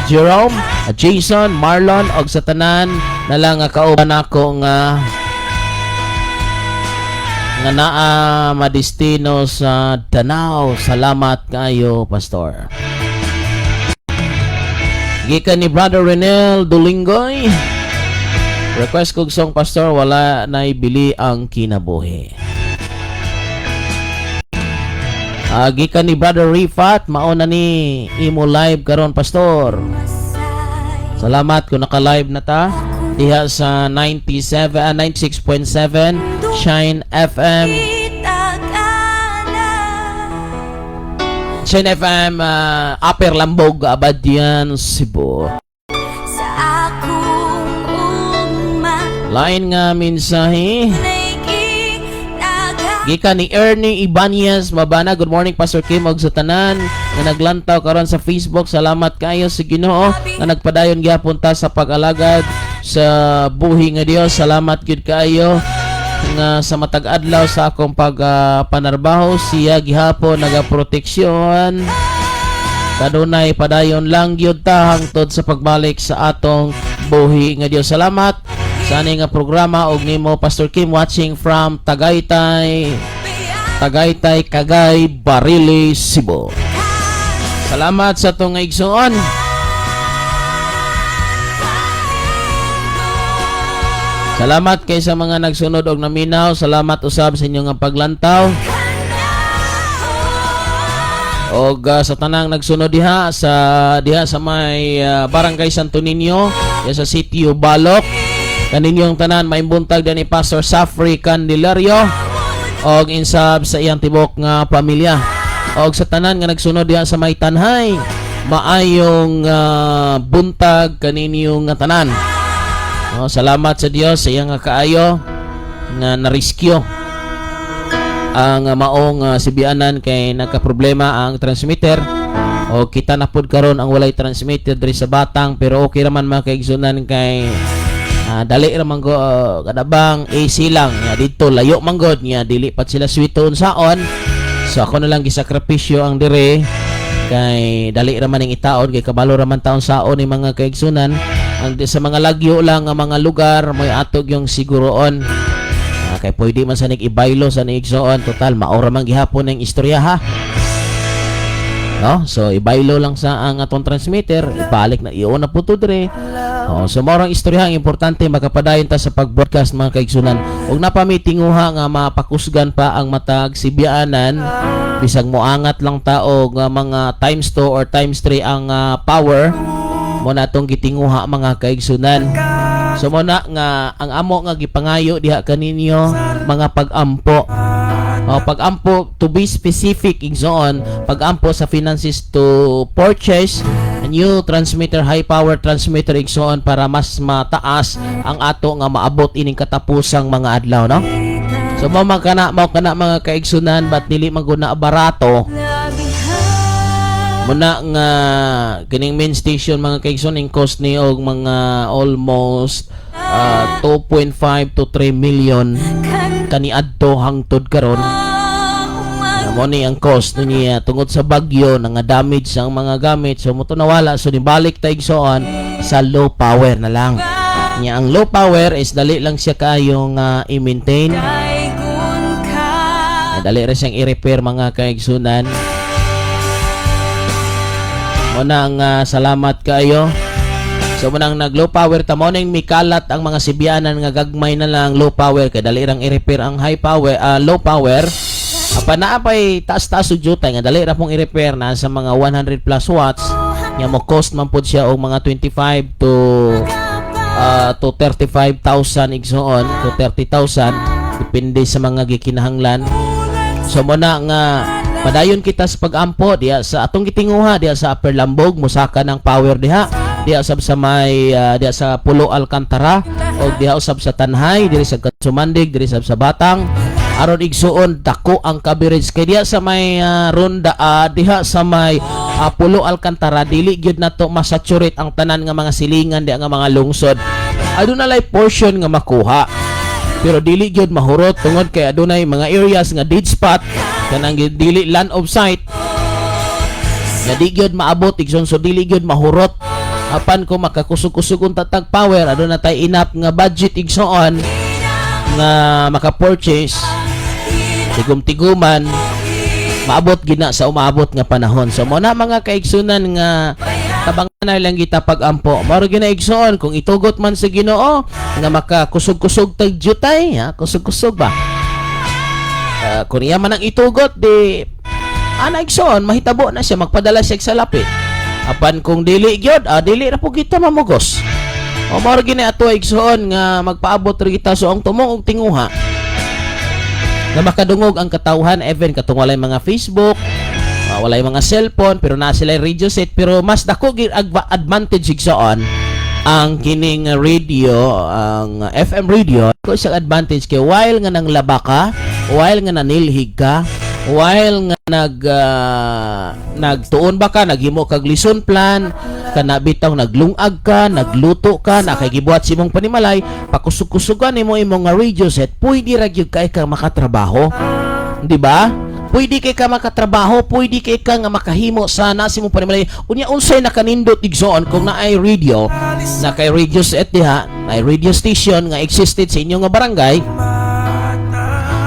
S5: Jerome, Jason, Marlon og sa tanan na lang nga kauban ako nga naa madestino sa Danao. Salamat kayo, Pastor. Gikan ni Brother Renel Dolingoy. Request kong song, Pastor, wala na ibili ang kinabuhi. Gikan ni Brother Rifat, mauna ni imo live karon, Pastor. Salamat kung naka-live na ta. Diha sa 96.7 Shine FM. Shine FM Upper Lambog, Abadian, Cebu. Lain nga mensahe gikan ni Ernie Ibanez Mabana. Good morning, Pastor Kim og sa tanan nga naglantaw karon sa Facebook. Salamat kayo sa Ginoo nga nagpadayon gyapon ta sa pag-alagad sa buhi nga Dios. Salamat gyud kayo nga sa matag adlaw sa akong panarbaho siya gihapon nagaproteksyon. Kadunay padayon lang gyud ta hangtod sa pagbalik sa atong buhi nga Dios. Salamat sa ani nga programa og nimo, Pastor Kim, watching from Tagaytay, Cagay, Barili, Cebu. Salamat sa itong igsoon. Salamat kay sa mga nagsunod og naminaw. Salamat usab sa inyong paglantaw. Og sa tanang nagsunod diha sa may Barangay Santo Niño, sa Sitio Balok. Kaninyong tanan may buntag ni Pastor Safri Candelario og insab sa iyang tibok nga pamilya. Og sa tanan nga nagsunod diha sa may Tanhay, maayong buntag kaninyong tanan. Salamat sa Dios sa iyang kaayo nga na-rescue ang maong sibianan kay nagka-problema ang transmitter. O kita na pud karon ang walay transmitter diri sa Batang, pero okay raman mga kaigsunan kay dali raman go kadabang AC lang nya dito layo man god nya dili pat sila swito unsaon. So ako na lang gisakripisyo ang dire kay dali raman ning itaon kay kabalo raman taon saon ni mga kaigsunan. sa mga lagyo lang nga mga lugar may atog yung siguroon. Kay pwede man sa ibaylo sa igsoon, total maora man gihapon ng istorya ha. No? So ibaylo lang sa ang atong transmitter, ibalik na iyon na puto dire. So maorang istorya ang importante makapadayon ta sa pag-broadcast mga kaigsunan. Ug napamitinguha nga mapakusgan pa ang matag sibyaanan bisag moangat lang tao nga mga times 2 or times 3 ang power mo natong gitinguha mga kaigsunan. So mo na nga ang amo nga gipangayo diha kaninyo mga pag-ampo. Pag-ampo to be specific igsoon, pag-ampo sa finances to purchase a new transmitter, high power transmitter igsoon para mas mataas ang ato nga maabot ining katapusang mga adlaw, no? So mao kana mga kaigsunan bat dili maguna barato. Muna nga kining main station mga kaigsoon ing cost ni og mga almost 2.5 to 3 million kaniadto hangtod karon. Mo ni ang cost niya tungod sa bagyo nga damage ang mga gamit, so moto nawala, so nibalik ta igsoon sa low power na lang. Nya ang low power is dali lang siya kayong i-maintain. Dali ra siyang i-repair mga kaigsunan. Muna ang salamat kayo. So munang nag-low power ta mo ning mikalat ang mga sibyanan nga gagmay na lang low power kay dali rang i-repair ang high power, low power. Apa naa pay taas-taas og jutay nga dali ra pong i-repair na sa mga 100 plus watts. Nya mo cost man pud siya og mga 25 to 35,000 igsoon to 30,000 depende sa mga gikinahanglan. So muna nga padayon kita sa pag-ampo diya sa atong gitinguha diya sa Upper Lambog, musaka ng power diha usab sa may diya sa Pulo Alcantara o diya usab sa Tanhay diri sa Katsumandig diri sa Batang aron igsuon dako ang coverage kay diya sa may ronda diha sa may Pulo Alcantara dili gyud nato masaturate ang tanan nga mga silingan diya nga mga lungsod. Adunay portion nga makuha pero dili gyud mahurot tungod kay adunay mga areas nga dead spot kanang dili land of sight nga di gyud maabot igsoon, so dili gyud mahurot apan ko makakusog-kusog ang tatag power aduna tay enough nga budget igsoon nga maka-purchase tigum-tiguman maabot gina sa umaabot nga panahon. So mo na mga kaigsunan nga tabangan lang kita pag-ampo maro gina igsoon kung itugot man sa Ginoo nga makakusog-kusog tag jutay kusog-kusog ba kung iya man ang itugot di igsoon mahitabo na siya magpadala siya sa lapit. Apan kung dili gyud dili ra po kita mamugos o maro gina ato igsoon nga magpaabot ra kita so ang tumong og tinguha nga makadungog ang katawhan even katong walay mga Facebook, walay mga cellphone pero na sila radio set, pero mas dako gyud advantage igsoon ang kining radio, ang FM radio ko sa advantage kay while nga nang laba ka, while nga nanilhig ka, while nga nagtuon ba ka, naghimo kag lesson plan, kana bitaw naglungag ka, nagluto ka, nakaigibuhat si imong panimalay, pakusog-kusugan nimo imong radio set, pwede ra gyud kay ka makatrabaho. Di ba? Pwede kay ka makatrabaho, pwede kay ka nga makahimo sana si imong panimalay. Unya unsay nakanindot igsoon kung naay radio, na kay radio set diha, ay radio station nga existed sa inyo nga barangay.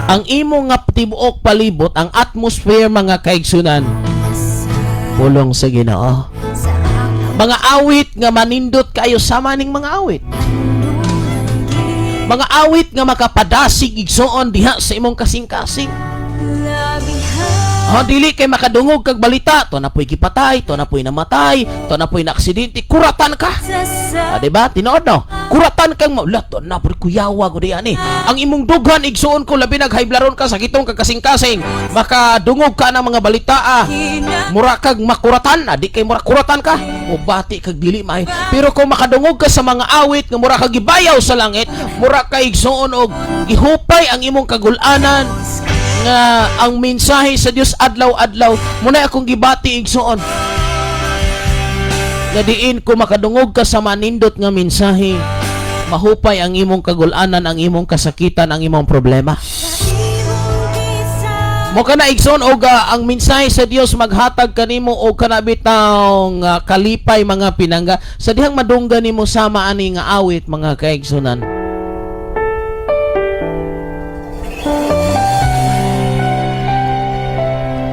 S5: Ang imo nga tibuok palibot, ang atmosphere mga kaigsunan, pulong sa Ginoo. Mga awit nga manindot kayo sama ning mga awit. Mga awit nga makapadasig igsoon diha sa imong kasing-kasing. Dili kay makadungog kag balita, to na po'y gipatay, to na po'y namatay, to na po'y naaksidente, kuratan ka. Diba? Tinood no? Kuratan kang to na po'y kuyawa ko diyan Ang imong dughan igsuon ko labi naghaiblaron ka sa gitong kagkasing-kasing, makadungog ka ng mga balita mura kag makuratan, di kay mura kuratan ka. O bati kag dili may. Pero kung makadungog ka sa mga awit nga mura kag gibayaw sa langit, mura kay igsuon og ihupay ang imong kagulanan nga ang mensahe sa Dios adlaw-adlaw muna akong gibati igsuon nga diin ko makadungog ka sa manindot nga mensahe, mahupay ang imong kagulanan, ang imong kasakitan, ang imong problema. Mo kana igsoon og ang mensahe sa Dios maghatag kanimo og kana bitawng kalipay mga pinangga sa dihang madunggan nimo sama ani nga awit mga kaigsunan.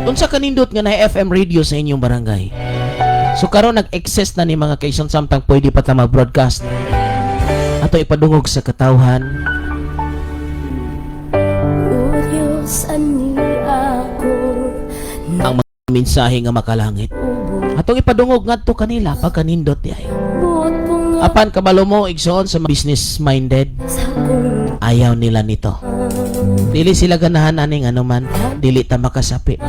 S5: Unsa kanindot nga na FM radio sa inyong barangay? So karon nag-excess na ni mga kaigsunan samtang pwede pa ta mag-broadcast. Ato ipadungog sa katawhan. Ang mga mensahe nga makalangit. Atong ipadungog ngadto kanila pag kanindot di ay. Apan kabalo mo igsoon sa business minded. Ayaw nila nito. Dili sila ganahan aning anuman, dili ta makasapi.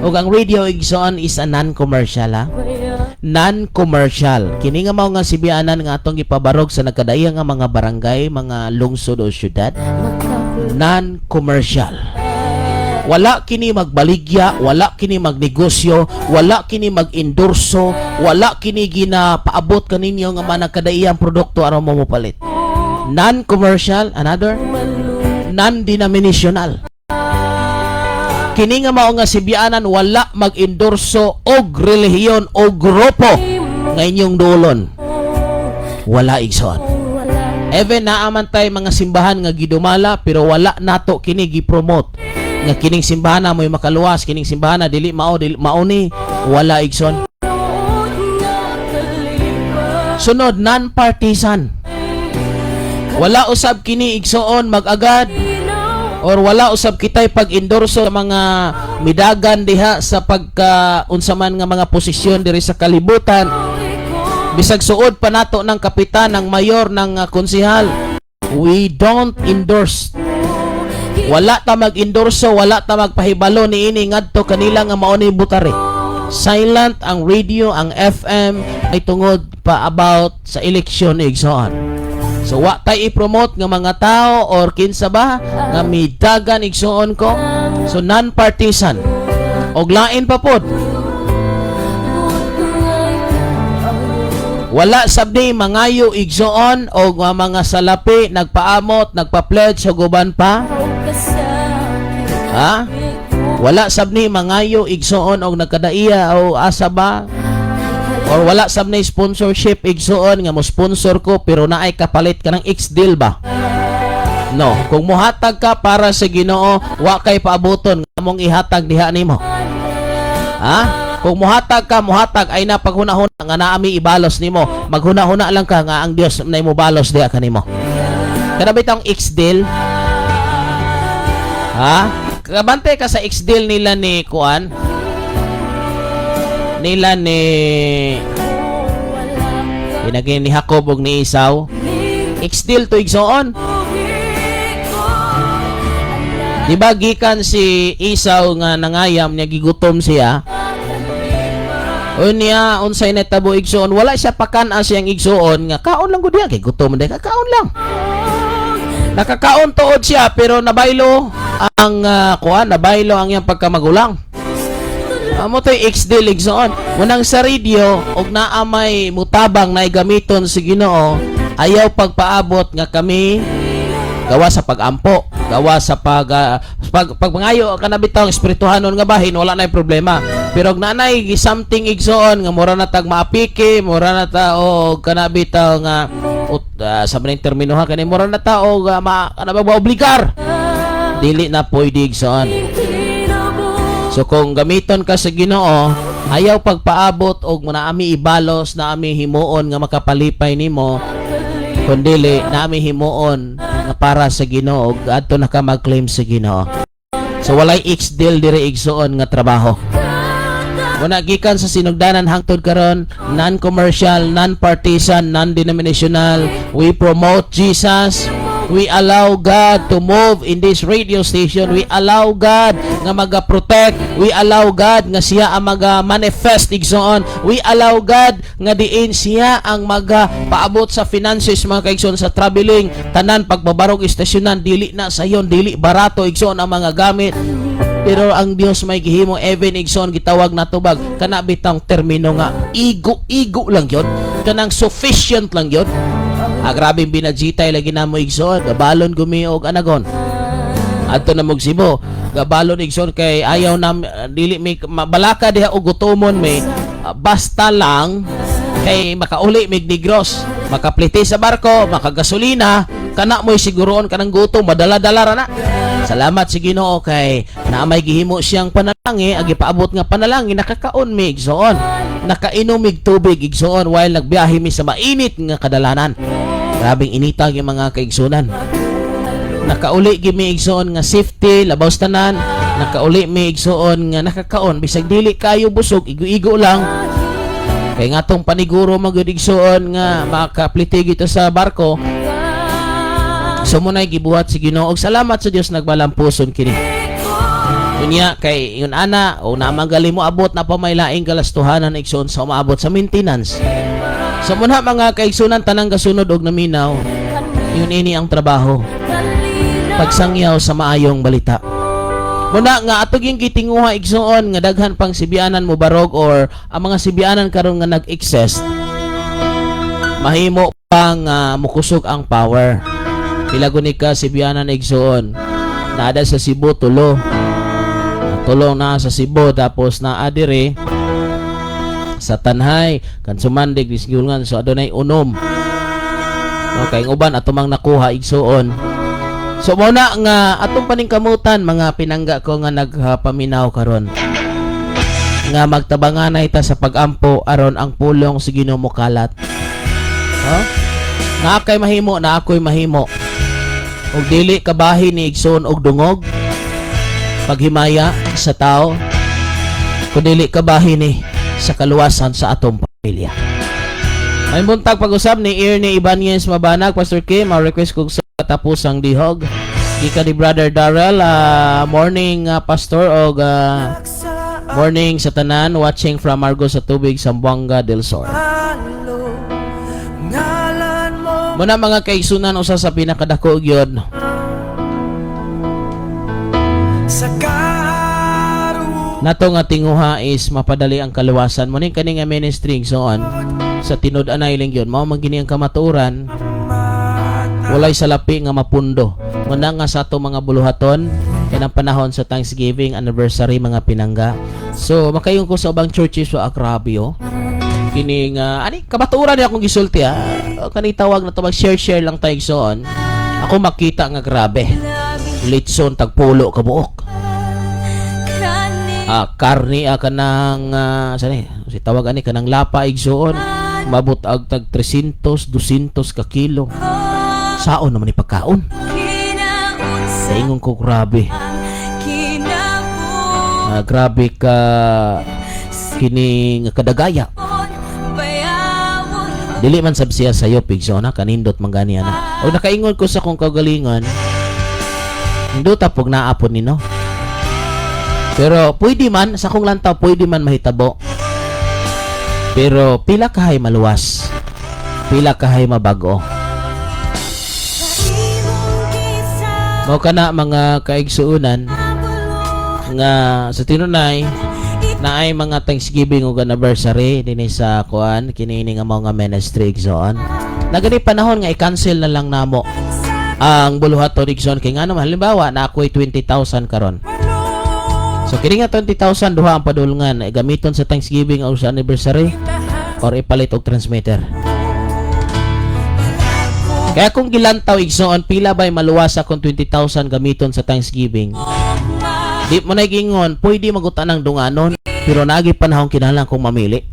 S5: Ug ang radio igsoon is a non-commercial ha. Non-commercial. Kini nga mao nga sibianan nga atong ipabarog sa nagkadaya nga mga barangay, mga lungsod o syudad. Non-commercial. Wala kini magbaligya, wala kini magnegosyo, wala kini mag-endorso, wala kini ginapaabot kaninyo nga managkadaiyang produkto aron mo mopalit. Non-commercial, another non-denominational. Kini nga mao nga sibianan wala mag-endorso og relihiyon o grupo nga inyong dulon. Wala igsoon. Even naaman tay mga simbahan nga gidumala pero wala nato kini gi-promote. Nga kining simbahan na mo'y makaluwas, kining simbahan na dili mao ni wala igsoon. Sunod, non-partisan. Wala usab kini igsoon mag-agad or wala usab kitay pag-endorso sa mga midagan diha sa unsa man nga mga posisyon diri sa kalibutan. Bisag suod pa nato ng kapitan, ng mayor, ng konsehal. We don't endorse. Wala ta mag-endorso, wala ta magpahibalo ni ini ngadto kanila nga mao ni butare. Silent ang radio, ang FM ay tungod pa about sa eleksyon igsoon. So wa tay i-promote nga mga tao or kinsa ba nga midagan igsoon ko. So non-partisan. Og lain pa pod. Wala sabdi mangayo igsoon og mga salapi nagpaamot, nagpa-pledge sa guban pa. Ha? Wala sabni mangayo igsoon og nagkadaiya o asa ba? Or wala sabni sponsorship igsoon nga mo sponsor ko pero naay kapalit ka ng X-deal ba? No, kung muhatag ka para sa Ginoo, wa kay paaboton nga mong ihatag diha nimo. Ha? Kung muhatag ka, muhatag ay napaghuna-huna nga naami ibalos nimo. Maghuna-huna lang ka nga ang Dios na imo balos diha kanimo. Kada bitong X-deal? Ha? Kabante ka sa X-deal nila ni Kuan? Nila ni Pinagin ni Jacob ug ni Esau. X-deal to igsoon. Diba gikan si Esau nga nangayam niya gigutom siya? Unya unsay natabo igsoon, wala siya pakan-a siyang igsoon nga kaon lang gud diha kay gutom day kaon lang. Nakakaon tuod siya pero nabaylo ang nabaylo ang iyang pagkamagulang. Amo toy X-deal igsoon. Munang sa radio og naa may mutabang na gamiton sa Ginoo, ayaw pagpaabot nga kami gawa sa pagampo, gawa sa pagmangayo kana bitaw espirituhanon nga bahin wala nay problema. Pero og nanay something igsoon nga mura na tag maapiki, mura na ta og kana bitaw nga sa maning termino ha kani mura na ta og kana ba obligar. Dili na pwede igsoon. So kung gamiton ka sa Ginoo, ayaw pagpaabot og naami ibalos, naami himuon nga makapalipay nimo, kundili naami himuon nga para sa Ginoo ug adto na ka mag-claim sa Ginoo. So walay X-deal diri igsoon nga trabaho. Muna gikan sa sinugdanan hangtod karon, non-commercial, non-partisan, non-denominational. We promote Jesus. We allow God to move in this radio station. We allow God nga maga-protect. We allow God nga siya ang maga-manifest igsoon. We allow God nga diin siya ang maga-paabot sa finances mga kaigsoon sa traveling. Tanan pagbabarog istasyonan, dili na sayon, dili barato igsoon ang mga gamit. Pero ang Dios may gihimo even igsoon gitawag na tubag kana bitang termino nga igo lang yun. Kanang sufficient lang yun. Grabe binadjitay lagi na mo igsoon, gabalon gumiog anagon. Adto na mog Cebu. Gabalon igsoon kay ayaw na dili may balaka diha og gutomon may basta lang kay makauli mig Negros, makaplite sa barko, makagasolina, kana mo'y siguroon kanang gutom, madala-dala ra na. Salamat sa Ginoo kay na may gihimo siyang panalangin, agi paabot nga panalangin, nakakaon mi igsoon, nakainom mig tubig igsoon while nagbiyahe mi sa mainit nga kadalanan. Grabing inita yung mga kaigsunan. Nakauli gimi igsoon nga safety, labaw tanan, nakauli mi igsoon nga nakakaon, bisag dili kayo busog, igo-igo lang. Kay nga tong paniguro magadigsoon nga makaplite gito sa barko. So munay gibuhat si Ginoo og salamat sa Dios nagbalampuson kini. Unya kay yun ana o namagali mo abot na pamaylaing galastuhanan igsoon sa umaabot sa maintenance. So muna mga kaigsunan tanang gasunod og naminaw. Yun ini ang trabaho. Pagsangyaw sa maayong balita. Muna nga atog yung gitinguha igsoon nga daghan pang sibianan mo barog or ang mga sibianan karon nga nag-exist. Mahimo pang mukusog ang power. Pila guni ka sibianan igsoon. Naada sa Cebu tulo. Tulong na sa Cebu tapos na adire sa Tanhay kan sumandig disgulngan so adunay unom. Okay, uban atumang nakuha igsoon. So muna nga atong paningkamutan mga pinangga ko nga nagpaminaw karon nga magtabanganay ta sa pagampo aron ang pulong sa Ginoo mokalat. Nga kay mahimo na ako'y mahimo. Og dili kabahin ni igsoon og dungog paghimaya sa tao kundi kabahin ni sa kaluwasan sa atong pamilya. May buntag pag-usab ni Ernie Ibanez Mabanag, Pastor Kim, request ko sa katapusang dihog. Gika ni Brother Darrell, morning Pastor og morning sa tanan watching from Argos sa Tubig, Zamboanga del Sur. Muna mga kaigsunan usa sa pinakadako gyud. Nato nga tinguha is mapadali ang kaluwasan mo ning kani nga ministry so sa tinud-anay lang yun mao magini ang kamatuoran walay salapi nga mapundo muna nga sa ato mga buluhaton kanang panahon sa Thanksgiving anniversary mga pinangga. So makayon ko sa ubang churches so akrabyo kini nga ani kamatuoran ni akong gisulti kani tawag na to mag-share lang tayo igsoon. Ako makita nga grabe litson tagpulo ka buok. Karni kanang sani si tawag ani kanang lapa igsoon mabot ag tag 300 200 ka kilo. Saon naman ni pagkaon. Saingon ko grabe. Grabe ka kini nga kadagaya. Dili man sab siya sayo pigsoon kanindot mangani ana. O nakaingon ko sa kong kagalingan. Indot apog naapon nino. Pero pwede man sa kong lantaw pwede man mahitabo. Pero pila kahay maluwas. Pila kahay mabago. Mao kana mga kaigsuunan nga sa tinunay na ay mga Thanksgiving ug anniversary dinhi sa kuan kini nga mao nga ministry igsoon. Nagani panahon nga i-cancel na lang namo ang buluhaton igsoon kay ngano halimbawa na ako'y 20,000 karon. So kini nga 20,000 duha ang padulngan gamiton sa Thanksgiving o sa anniversary or ipalit og transmitter. Kaya kung gilantaw igsoon pila ba'y maluwas akong 20,000 gamiton sa Thanksgiving. Di mo na gingon pwede magutan ng dunganon pero naagi panahon kinahanglan kong mamili.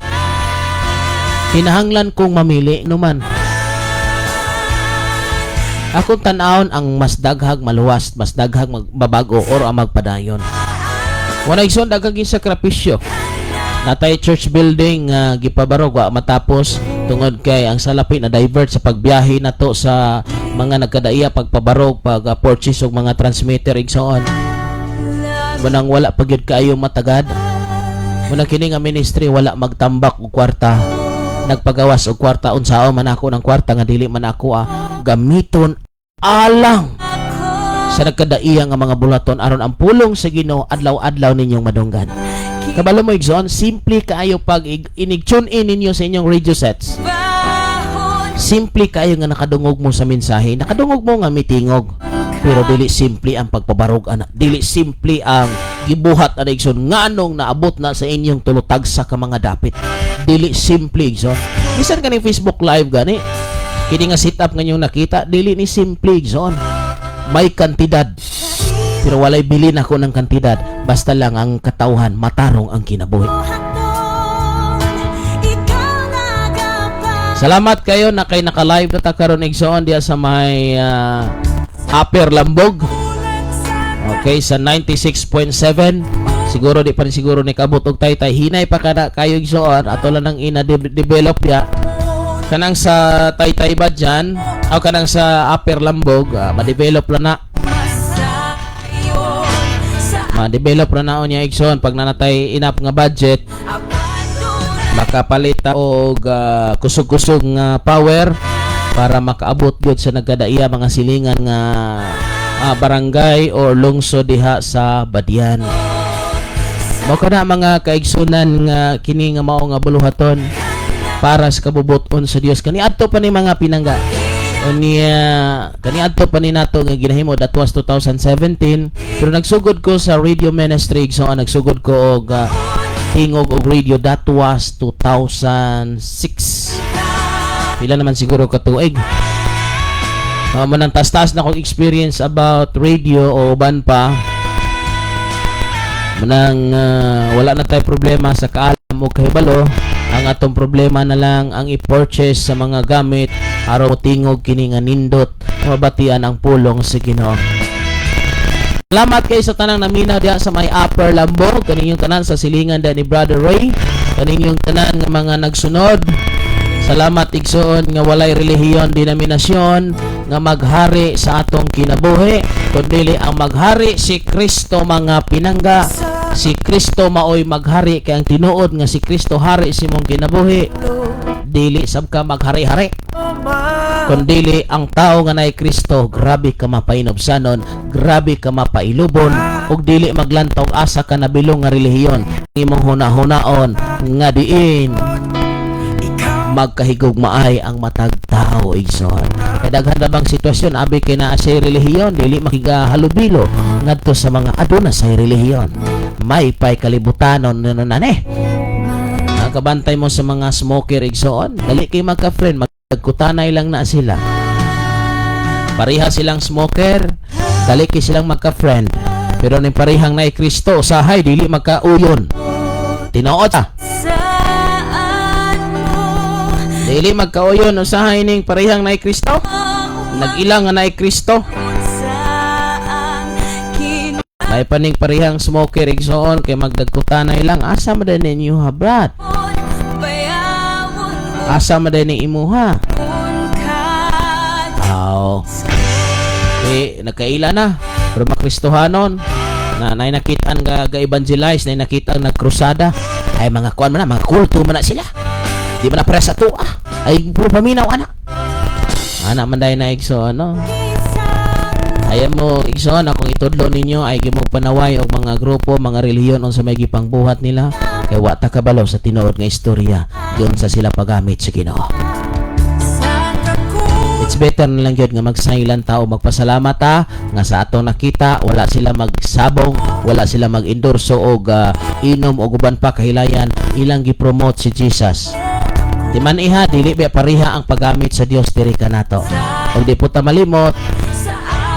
S5: Kinahanglan kong mamili numan. Akong tan-awon ang mas daghag maluwas, mas daghag mabago or ang magpadayon. Wala igsoon daghang sakripisyo. Natay church building gipabarog wa matapos tungod kay ang salapi na divert sa pagbiyahe nato sa mga nagkadaiya pagpabarog purchase og mga transmitter igsoon. Munang wala pagyud kaayo matagad. Munang kini nga ministry wala magtambak og kwarta. Nagpagawas og kwarta unsao man ako ng kwarta nga dili man ako gamiton alang sa nagkadaiya nga mga bulaton aron ang pulong sa Ginoo adlaw-adlaw ninyong madunggan. Kabalo mo igsoon, simple kaayo pag inig-tune in ninyo sa inyong radio sets. Simple kaayo nga nakadungog mo sa mensahe, nakadungog mo nga mitingog. Pero dili simple ang pagpabarog ana. Dili simple ang gibuhat ana igsoon nganong naabot na sa inyong tulutagsa ka mga dapit. Dili simple igsoon. Bisan kaning Facebook live gani. Kini nga setup nga inyong nakita, dili ni simple igsoon. May kantidad. Pero walay bilin ako ng kantidad. Basta lang ang katauhan matarong ang kinabuhi. Salamat kayo na kay naka-live na ta karon igsoon diya sa may Upper Lambog. Okay, sa 96.7. Siguro di pa rin siguro ni kabot og taytay. Hinay pa kada kayo igsoon ato lang nang ina-develop ya. Kanang sa taytay ba dyan o kanang sa Upper Lambog, ma-develop lang na. Ma-develop lang na o niya igsoon pag nanatay enough nga budget. Makapalita og kusog-kusog nga power para makaabot gyud sa nagkadaiya mga silingan nga barangay or lungsod diha sa Badian. Mao kana mga kaigsunan nga kini nga mao nga buluhaton para sa kabubuton sa Dios. Kaniadto pa ni mga pinangga. Unya kaniadto pa ni nato nga ginahimo that was 2017 pero nagsugod ko sa radio ministry so nagsugod ko og tingog og radio that was 2006. Pila naman siguro katuig. Manang tas-tas na akong experience about radio o uban pa. Manang wala na tayo problema sa kaalam o kahibalo. Ang atong problema na lang ang i-purchase sa mga gamit araw tingog kini nga nindot mabatian ang pulong sa Ginoo. Salamat kayo sa tanang naminaw diha sa may Upper Lambog. Kaninyong tanan sa silingan da ni Brother Ray. Kaninyong tanan nga mga nagsunod. Salamat igsoon nga walay relihiyon denominasyon nga maghari sa atong kinabuhi kundi ang maghari si Kristo mga pinangga. Si Kristo maoy maghari kay ang tinuod nga si Kristo hari si mong kinabuhi. Dili sab ka maghari-hari. Kundi ang tao nga naay Kristo grabe ka mapainobsanon, grabe ka mapailubon ug dili maglantog asa ka nabilong nga relihiyon. Imong hunahunaon nga diin magkahigugmaay ang matag tao igsoon. Kay daghan na bang sitwasyon abi kay naa sa relihiyon dili makigahalubilo ngadto sa mga aduna sa relihiyon. May pay kalibutanon nanane. Ang kabantay mo sa mga smoker igsoon, dali kay magka-friend, magkutanay lang na sila. Pareha silang smoker, dali kay silang magka-friend. Pero ning parehang naay Kristo usahay dili magkauyon. Tinuod ta. Dili magkauyon usahay ning parehang naay Kristo. Nag-ilang nga naay Kristo. May paning parehang smoker igsoon kay magdagkutanay lang asa man din ninyo ha brat. Asa man din ni imuha. Nagkaila na pero makristohanon na nay nakitaan ga evangelize nay nakitaan nagkrusada ay mga kuan man na mga kulto man na sila. Di man na para sa tuwa. Ay puro paminaw anak. Anak man dahil na igsoon, no? Ayan mo, igsoon, akong itudlo ninyo ay gimog panaway o mga grupo, mga relihiyon o sa may gipangbuhat nila. Kaya wata kabalaw sa tinuod nga istorya. Doon sa sila pagamit sa Ginoo. It's better na lang yun nga magsailan tao, magpasalamat nga sa atong nakita, wala sila magsabong, wala sila mag-endorso o inom o guban pa kahilayan, ilang gipromote si Jesus. Di man iha, dili ba pariha ang paggamit sa Dios diri kanato. Og di po ta malimot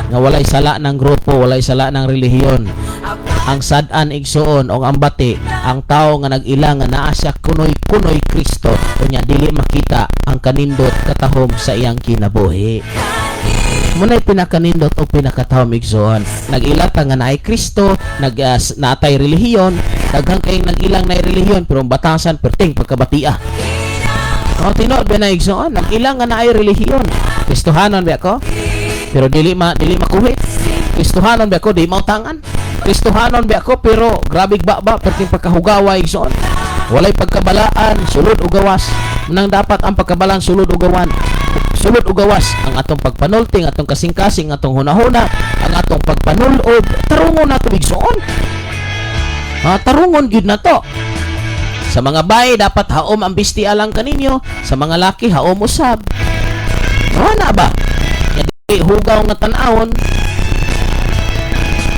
S5: nga walay sala ng grupo, walay sala ng relihiyon. Ang sad-an igsuon o ang bati, ang tao nga nag-ilang nga naa siya kunoy-kunoy Kristo unya dili makita ang kanindot katahom sa iyang kinabuhi. Muna'y pinakanindot o pinakatahom igsuon. Nag-ilata nga naay Kristo, natay relihiyon, daghang kayong nag-ilang naay relihiyon pero batasan perting pagkabatia. Tinuod ba na igsoon? Nag-ilang nga naay relihiyon. Kristohanon ba ako? Pero dili makuhit. Kristohanon ba ako? Di mautangan. Kristohanon ba ako? Pero grabe ba perting pagkahugawa igsoon. Walay pagkabalaan, sulod o gawas. Nang dapat ang pagkabalaan, sulod o gawan. Sulod o gawas. Ang atong pagpanulting, atong kasing-kasing, atong hunahuna, ang atong pagpanulod. Tarungon na ito igsoon. Tarungon gyud na to. Sa mga bayi, dapat haom ang bisti alang kaninyo. Sa mga laki, haom usab. Wala ba? Hugaw nga tanawon.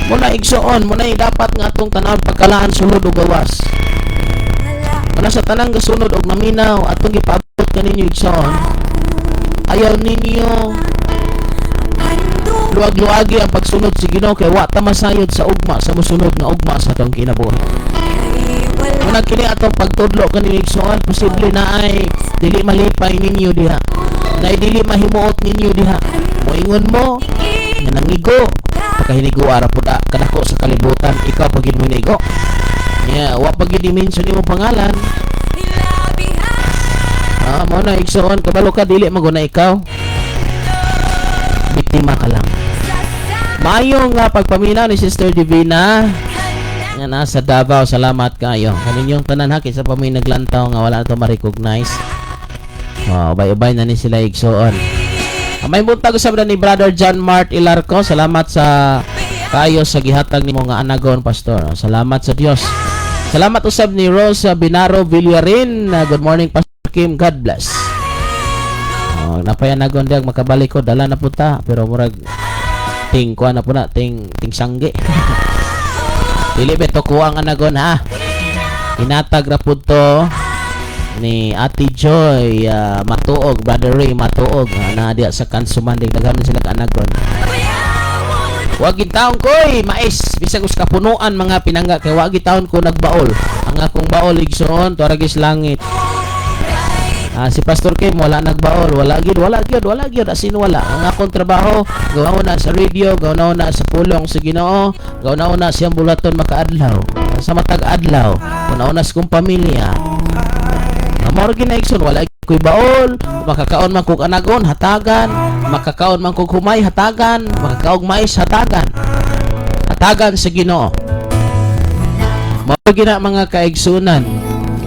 S5: Muna igsoon, muna dapat nga atong tanawon pagkalaan sulod o gawas. Muna sa tanang gasunod og naminaw atong gipaabot kaninyo igsoon. Ayaw ninyo luwag-luwagi ang pagsunod sa Ginoo kay wa ta masayod sa ugma sa mosunod nga ugma sa atong kinabuhi. Muna kini atong pagtudlo kaninyo igsoon, posible na ay dili malipay ninyo diha. Na dili mahimuot ninyo diha. Moingon mo nga nangigo pagkahinigo ara pud kadako sa kalibutan ikaw pagid mo nigo. Wa pagid dimension imong pangalan. Mo na igsoon kabalo ka dili maguna ikaw. Biktima ka lang. Maayo nga pagpaminaw ni Sister Divina nga nasa Davao. Salamat kayo. Kaninyong tanan ha sa pamay naglantaw nga wala na to ma-recognize. Ubay-ubay na ni sila igsoon. May buntag usab ni Brother John Mart Ilarco. Salamat sa kayo sa gihatag nimo nga anagon, Pastor. Salamat sa Dios. Salamat usab ni Rosa Binaro Villarin. Good morning, Pastor Kim. God bless. Napayanagon diag makabalik ko dala na punta pero murag ting kuha na po na ting sangge. Dili beto ko ang anagon ha. Inatag ra pud to ni Ate Joy Matuog, Brother Ray Matuog na diya sa Kansuman dig daghan sila ka anagon. Wag gitaon koy mais bisag us kapunuan mga pinangga kay wag gitaon ko nagbaol. Ang akong baol igsoon tuaragis langit. Si Pastor Kim wala nagbaol, wala gyud asin wala. Ang akong trabaho gawa na sa radio, gawa na sa pulong sa Ginoo, gawa na siyang bulaton makaadlaw sa matag adlaw, gawa na sa kong pamilya. Mao ginaigsoon wala koy baol, makakaon man kog anagon hatagan, makakaon man kog humay hatagan, makakaog mais hatagan. Hatagan sa Ginoo. Mao gina mga kaigsunan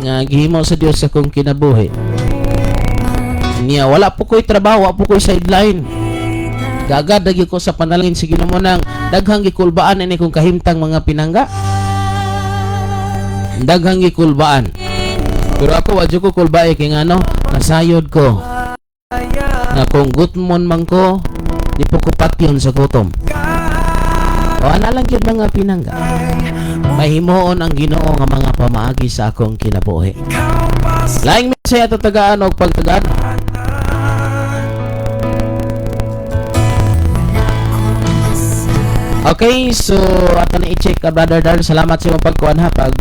S5: nga gihimo sa Dios sa kong kinabuhi. Niya wala po ko'y trabaho, wala po ko'y sideline. Gagad lagi ko sa panalangin sa Ginoo nang daghang gikulbaan ini kong kahimtang mga pinangga. Daghang gikulbaan. Pero ako wadyo ko kulbae kay ngano nasayod ko. Na kung gutmon man ko, di po ko patyon sa gutom. O ana lang gyud mga pinangga. Mahimuon ang Ginoo nga mga pamaagi sa akong kinabuhi. Laing misaya to tagaan og pagtagaan. Okay, so ato na i-check Brother Darl. Salamat sa imong pagkuan ha pag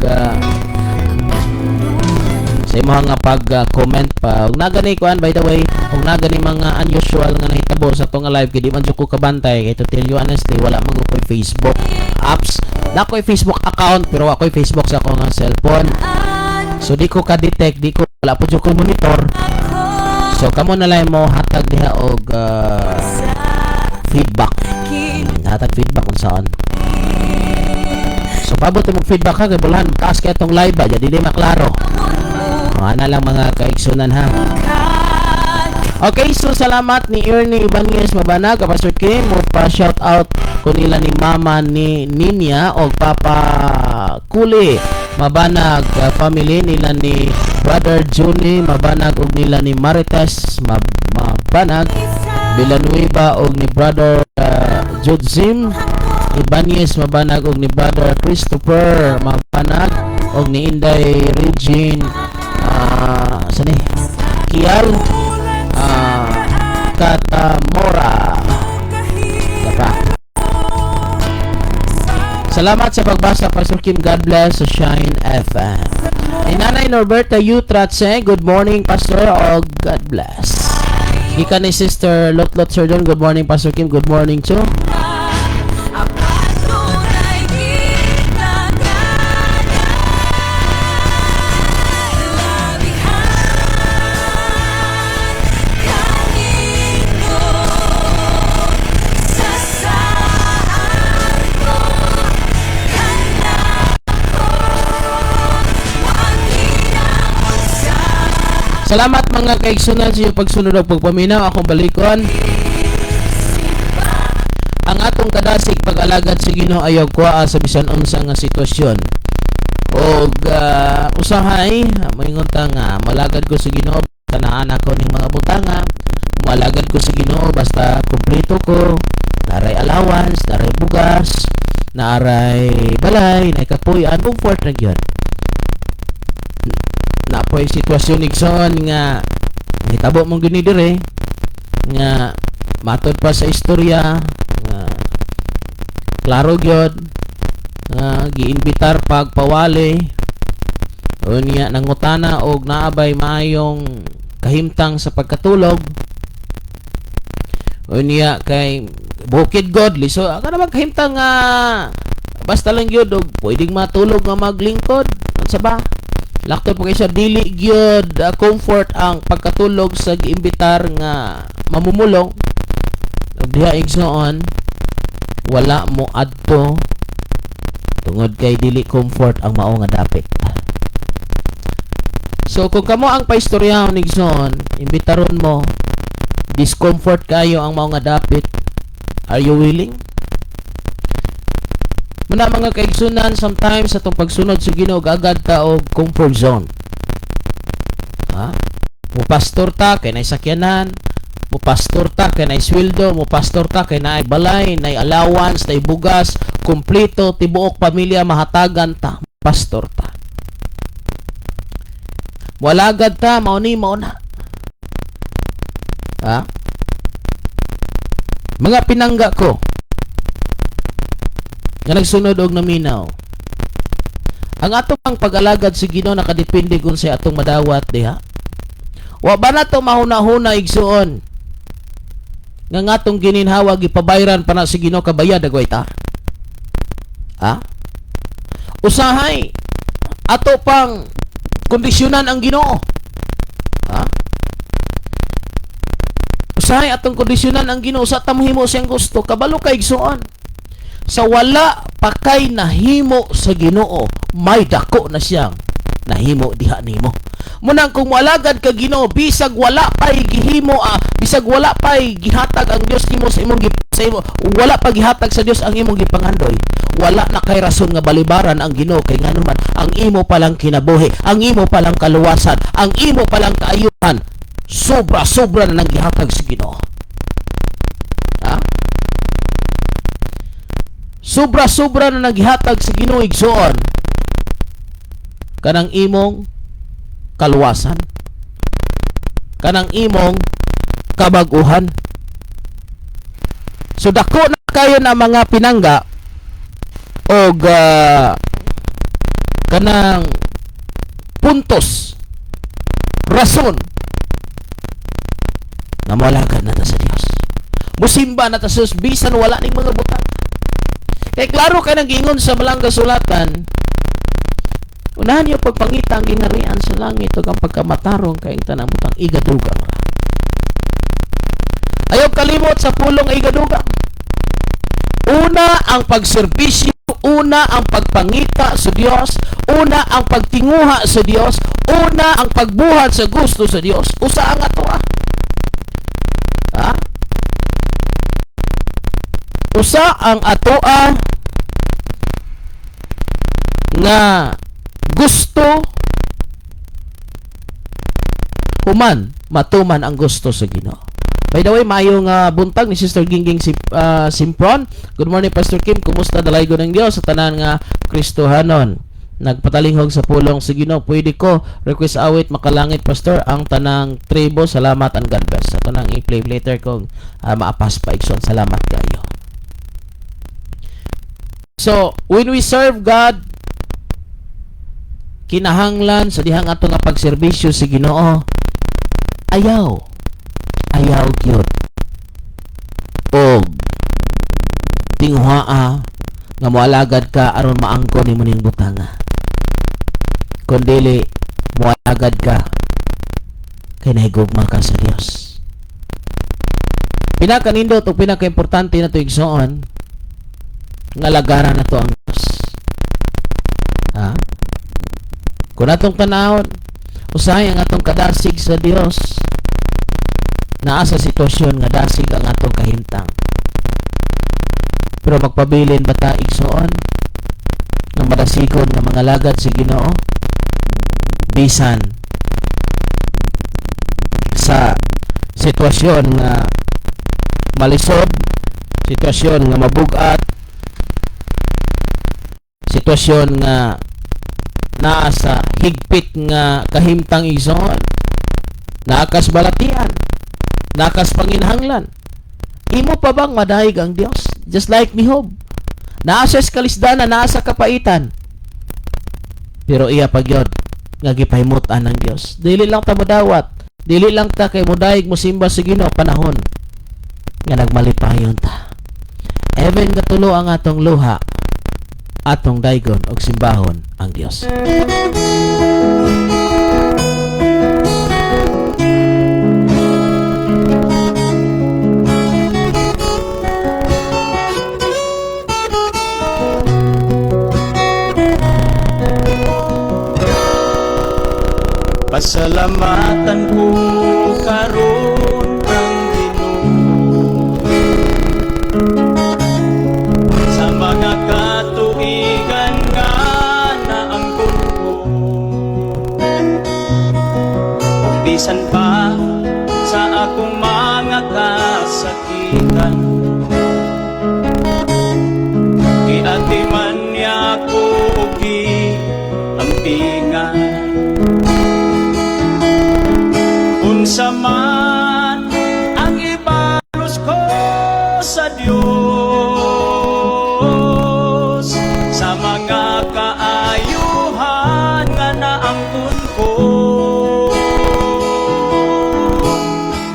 S5: sa imong nga pag-comment pa. Ug nagani kuan by the way, ug nagani mga unusual nga nahitabo sa tong live kay di man jud ko kabantay kay to tell you honestly wala man ko Facebook apps. Na ko'y Facebook account pero wa ko'y Facebook sa akong cellphone. So di ko ka-detect, di ko wala po jud ko monitor. So kamo na lang mo hatag diha og feedback. Hatag feedback kung saan. So pabot mo feedback ha kay bulahan taas kay tong live ba jadi di maklaro. Ana lang mga kaigsunan ha. Okay, so salamat ni Ernie Ibanez Mabanag, Pastor Kim, mo pa shout out ko nila ni Mama ni Ninya o Papa Kuli Mabanag, family nila ni Brother Johnny Mabanag ug nila ni Marites Mabanag, Villanueva ug ni Brother Jodzim Ibanez Mabanag ug ni Brother Christopher Mabanag ug ni Inday Regine sani Kial Katamora. Salamat sa pagbasa, Pastor Kim. God bless sa Shine FM. Nanay Norberta Utratse, good morning, Pastor. Oh, God bless. Ika ni Sister Lotlot Serdon, good morning, Pastor Kim. Good morning too. Salamat mga kaigsunan sa iyong pagsunod o pagpaminaw. Akong balikon ang atong kadasig pag-alagad sa Ginoo ayaw kuha sa bisan unsa nga sitwasyon. Og usahay moingon ta nga malagad ko sa Ginoo tanaan ako ning mga butanga. Malagad ko sa Ginoo basta kumpleto ko, naray allowance, naray bugas, naaray balay, na kapoy, comfort na gyud. Na po sitwasyon igsoon nga hitabo mong gini dire nga matod pa sa istorya nga klaro gyud nga giimbitar pagpawali unya nangutana og naabay maayong kahimtang sa pagkatulog unya kay bukid god liso ka na magkahimtang nga basta lang gyud og pwedeng matulog nga maglingkod unsa ba lakto po kayo siya dili gyud comfort ang pagkatulog sa giimbitar nga mamumulong ug diha igsoon wala mo adto tungod kay dili comfort ang mao nga dapit. So kung kamo ang paistoryahan igsoon imbitaron mo discomfort kayo ang mao nga dapit, are you willing? Muna mga kaigsunan, sometimes atong pagsunod sa Ginoo agad ta og comfort zone. Ha? Mo pastor ta kay nay sakyanan, mo pastor ta kay nay sweldo, mo pastor ta kay nay balay, nay allowance, nay bugas, kumpleto tibuok pamilya mahatagan ta, pastor ta. Walagad ta mao ni mao na. Ha? Mga pinangga ko nga nagsunod og naminaw. Ang atong pag-alagad sa Ginoo nakadepende kung sa atong madawat diha. Wa ba na to mahuna-huna igsuon nga ngatong gininhawa gipabayran pa na sa Ginoo kabayad dagway ta. Ha? Usahay ato pang kondisyonan ang Ginoo. Ha? Usahay atong kondisyonan ang Ginoo sa tamhimo siyang gusto kabalo kay igsuon. Sa wala pa kay nahimo sa Ginoo, may dako na siyang nahimo diha nimo. Munang kung walagad ka Ginoo, bisag wala pay gihimo, bisag wala pay gihatag ang Dios nimo sa imong wala pa gihatag sa Dios ang imong gipangandoy. Wala na kay rason nga balibaran ang Ginoo kay nganuman ang imo palang kinabuhi, ang imo palang kaluwasan, ang imo palang kaayuhan, sobra-sobra na nang gihatag sa Ginoo. Ha? Sobra-sobra na naghihatag sa Ginoo igsoon kanang imong kaluwasan, kanang imong kabag-uhan. So dako na kayo na mga pinangga og kanang puntos, rason na malagad na ta sa Dios. Musimba na ta sa Dios bisan wala ning mga butang. Kaya klaro ka nang giingon sa malang kasulatan, unahan niyo pagpangita ang ginarian sa langit o ang pagkamatarong kay tanang butang igadugang ra. Ayaw kalimot sa pulong igadugang. Una ang pagserbisyo, una ang pagpangita sa Dios, una ang pagtinguha sa Dios, una ang pagbuhat sa gusto sa Dios. Usa ang ato ha? Usa ang atoa nga gusto human matuman ang gusto sa Ginoo. By the way, mayong buntag ni Sister Gingging Simpron. Good morning Pastor Kim, kumusta dalaygo ng Dios sa tanan nga Kristohanon. Nagpatalinghog sa pulong sa Ginoo. Pwede ko request awit makalangit Pastor ang tanang tribo. Salamat and God bless. Ato nang i-play later kung maapas pa igsoon. Salamat kayo. So, when we serve God, kinahanglan sa dihang ato nga pagserbisyo sa Ginoo, ayaw gyud og tinguhaa nga moalagad ka aron maangkon nimo ning butanga. Kundili moalagad ka kay nahigugma ka sa Dios. Pinakanindot o pinakaimportante na to igsoon nga lagaran na to ang Dios. Ha? Kung atong tanawon, usahay ang atong kadasig sa Dios, naa sa sitwasyon nga dasig ang atong kahimtang. Pero magpabilin ba ta igsoon nga madasigon nga mga lagad sa Ginoo bisan sa sitwasyon nga malisod, sitwasyon nga mabugat, sitwasyon nga naa sa higpit nga kahimtang igsoon, nakas balatian, nakas panginahanglan, imo pa bang madahig ang Dios? Just like ni Job, naa sa kalisdanan, naa sa kapaitan, pero iya pagyod nga gipahimutan ng Dios. Dili lang ta modawat, dili lang ta kay modahig mosimba sa Ginoo panahon nga nagmalipayon ta. Even katulo ang atong luha, atong daygon og simbahon ang Dios.
S1: Pasalamatan ko karon ang Ginoo sa mga katuigan nga naangkon ko, ug bisan pa sa akong mga kasakitan, giatiman niya ko og giampingan. Unsa man ang ibalos ko sa Dios, sa mga kaayuhan nga naangkon ko,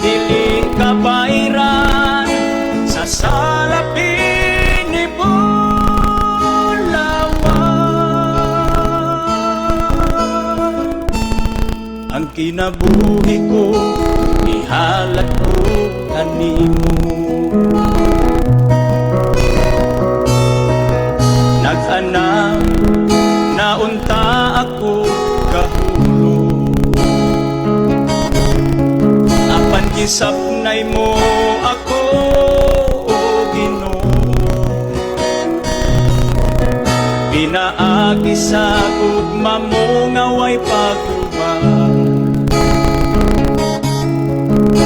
S1: dili kabayran sa salapin ni Bulawan. Ang kinabuhi ko, ihalat ko kanimo. Nag-anam, naunta ako kahulo. Apan gisapnay mo ako, o Ginoo. Pinaagi sa gugma mo nga way pagubang.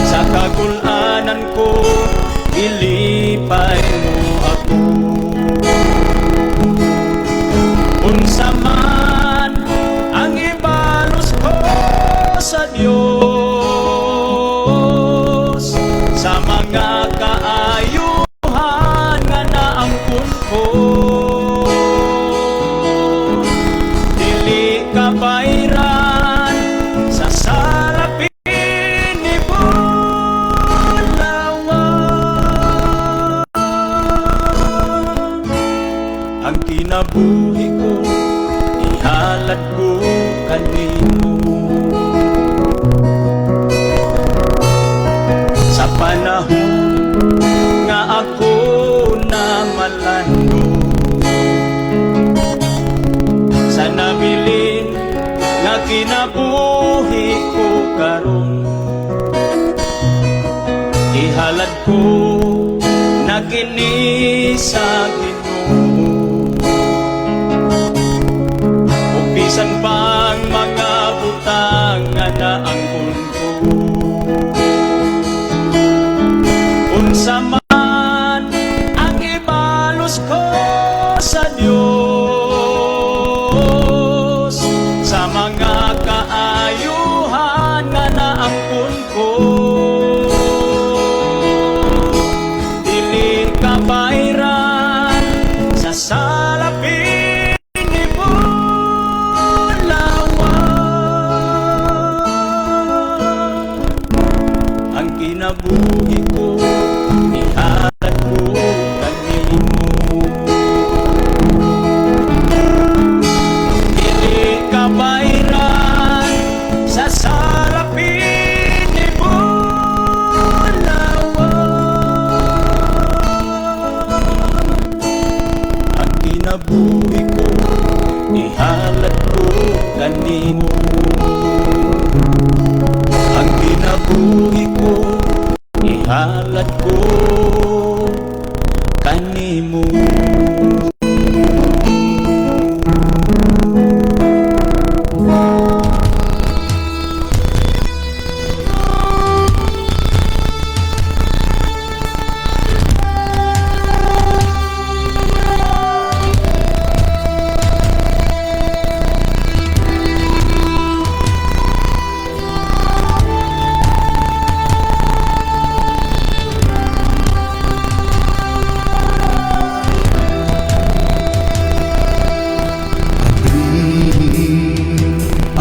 S1: Sa kagulanan ko, ilipay mo ako. Unsa man ang ibalos ko sa Dios, sa mga kaayuhan nga naangkon ko, dili kabayran sa salapin ni Bulawan. Ang kinabuhi ko, ihalat ko kanimo. Sa panahon nga ako na malando, sa nabilin nga kinabuhi ko karon, ihalad ko na kini sa Ginoo. Ug bisan pang mga butang nga naangkon ko, unsa man ang ibalos ko sa Dios, sa mga kaayuhan nga naangkon ko, dili kabayran sa salapin ni Bulawan. Ang kinabuhi ko, ihalat ko kanimo. Dili kabayran sa salapin ni Bulawan. Ang kinabuhi ko, ihalat ko kanimo. Ang kinabuhi ko, ihalat ko kanimo.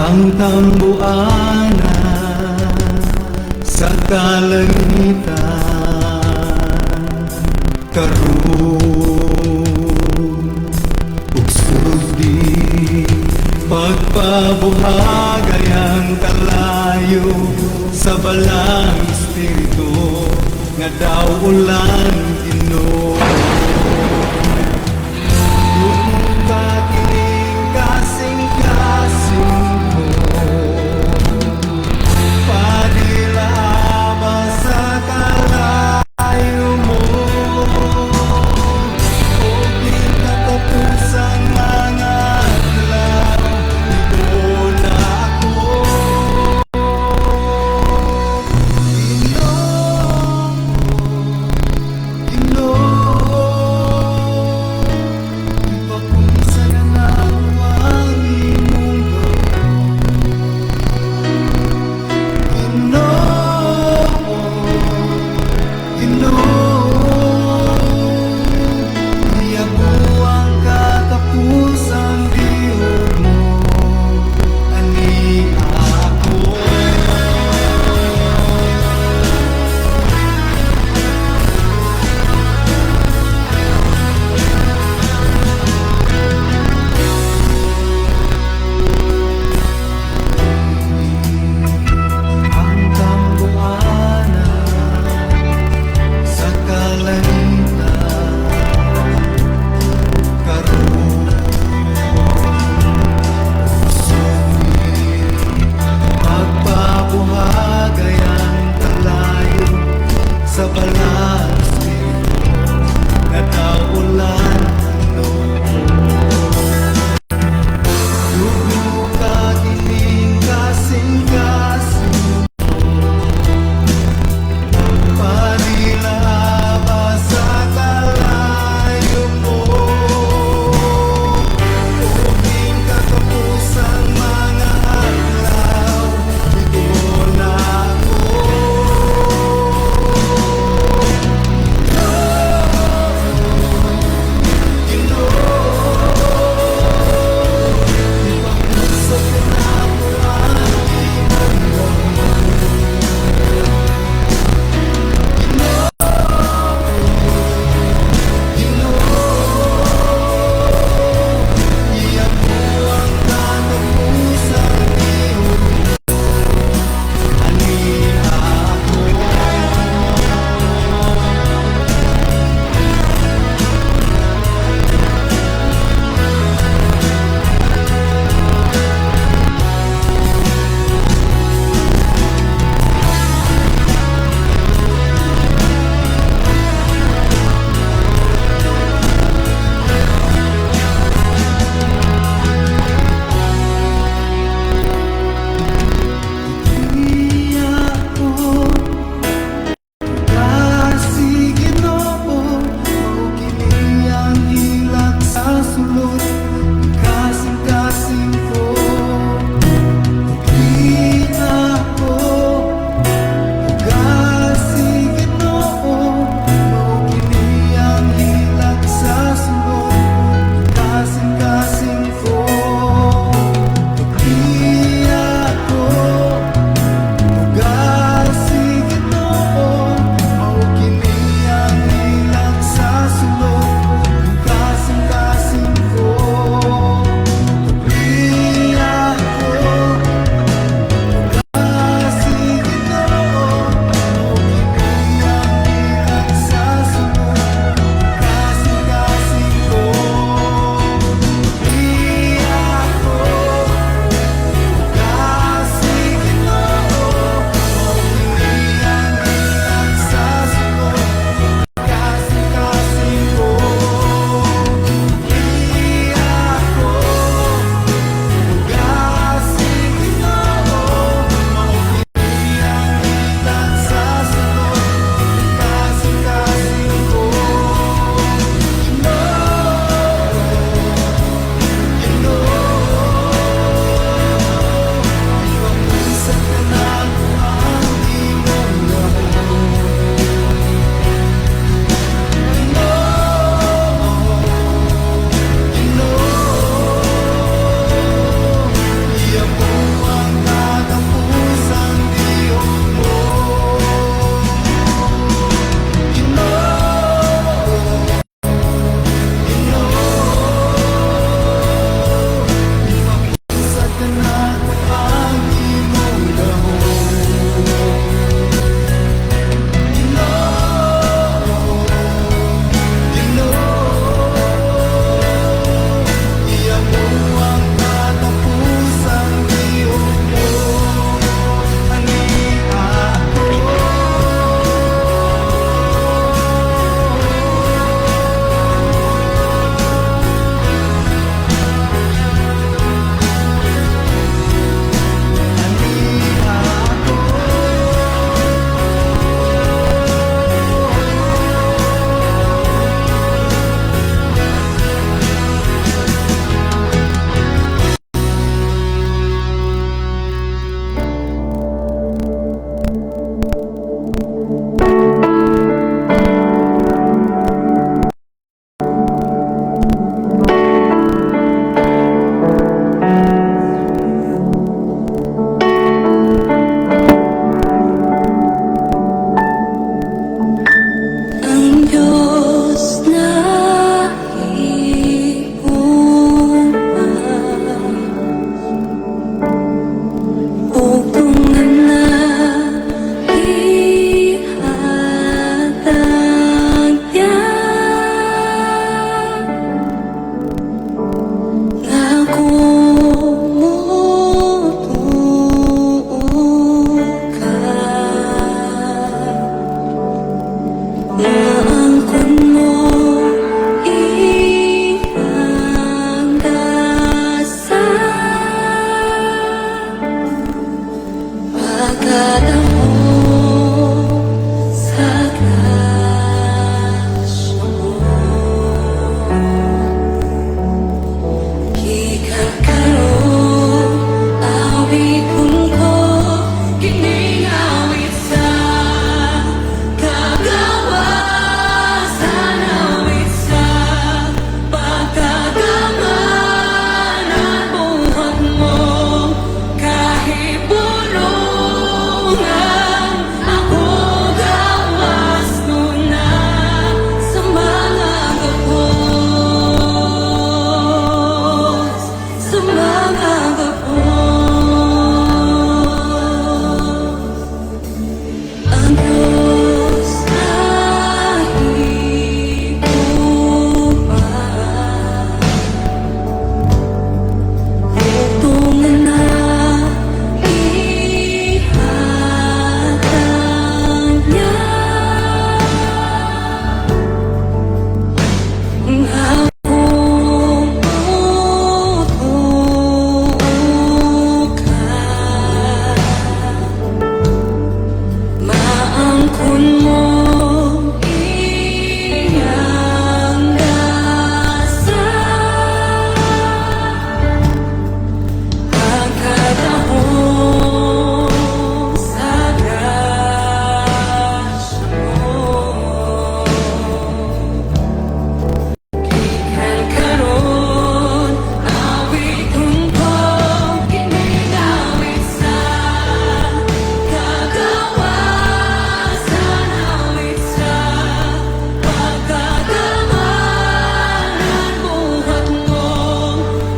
S6: ang tambuana sa kalangitan karon ug sudi pagpabuhagay ang kalayo sa balang espiritu nga daw ulan Ginoo. Lord
S7: sa mga gapon. Ang Diyos ay upa. Ito nga na ihatag niya. Ang akong tutukan, maangkon mo iyang dasal. Pagkatahong sa grasya mo, gikan karon awiton ko, ginigawit sa kagawasan, awit sa pagkagamanan, buhat mo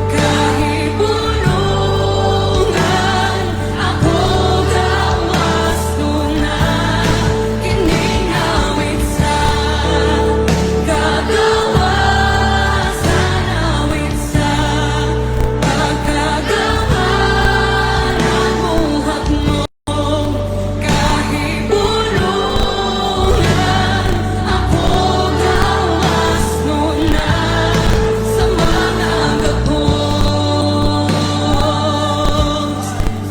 S7: kahibulungan, ako gawas tunan, ginigawit sa kagawasan, awit sa pagkagamanan, buhat mo kahibulungan, ako gawas tunan sa mga gapos,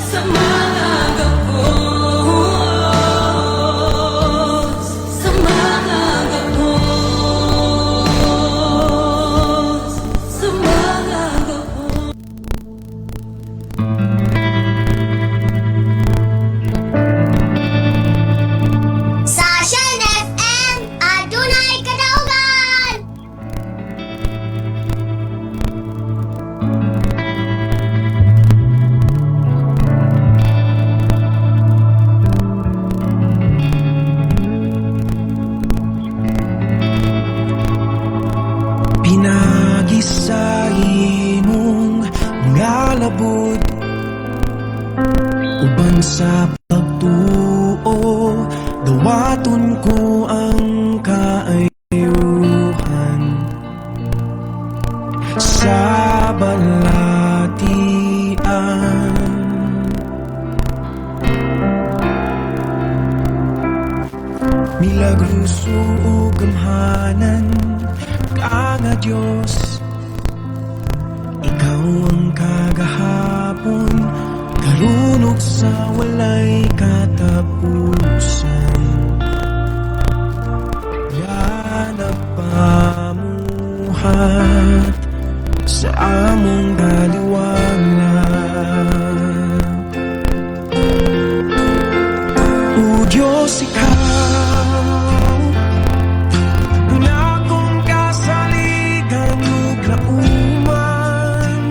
S7: sa mga gapos, sa mga gapos, sa mga gapos.
S8: Sa Shine FM, adunay kadaugan!
S1: Pinagisahi mong mga labot, uban sa pagtuo, dawaton ko ang kaayuhan sa balatian. Milagruso o gamhanan ka nga Diyos, ikaw ang kagahapon, karunog sa walay katapusan. Yan ang pamuhat sa among kaliwanag. O Diyos, ikaw na akong kasaligan ug lauman,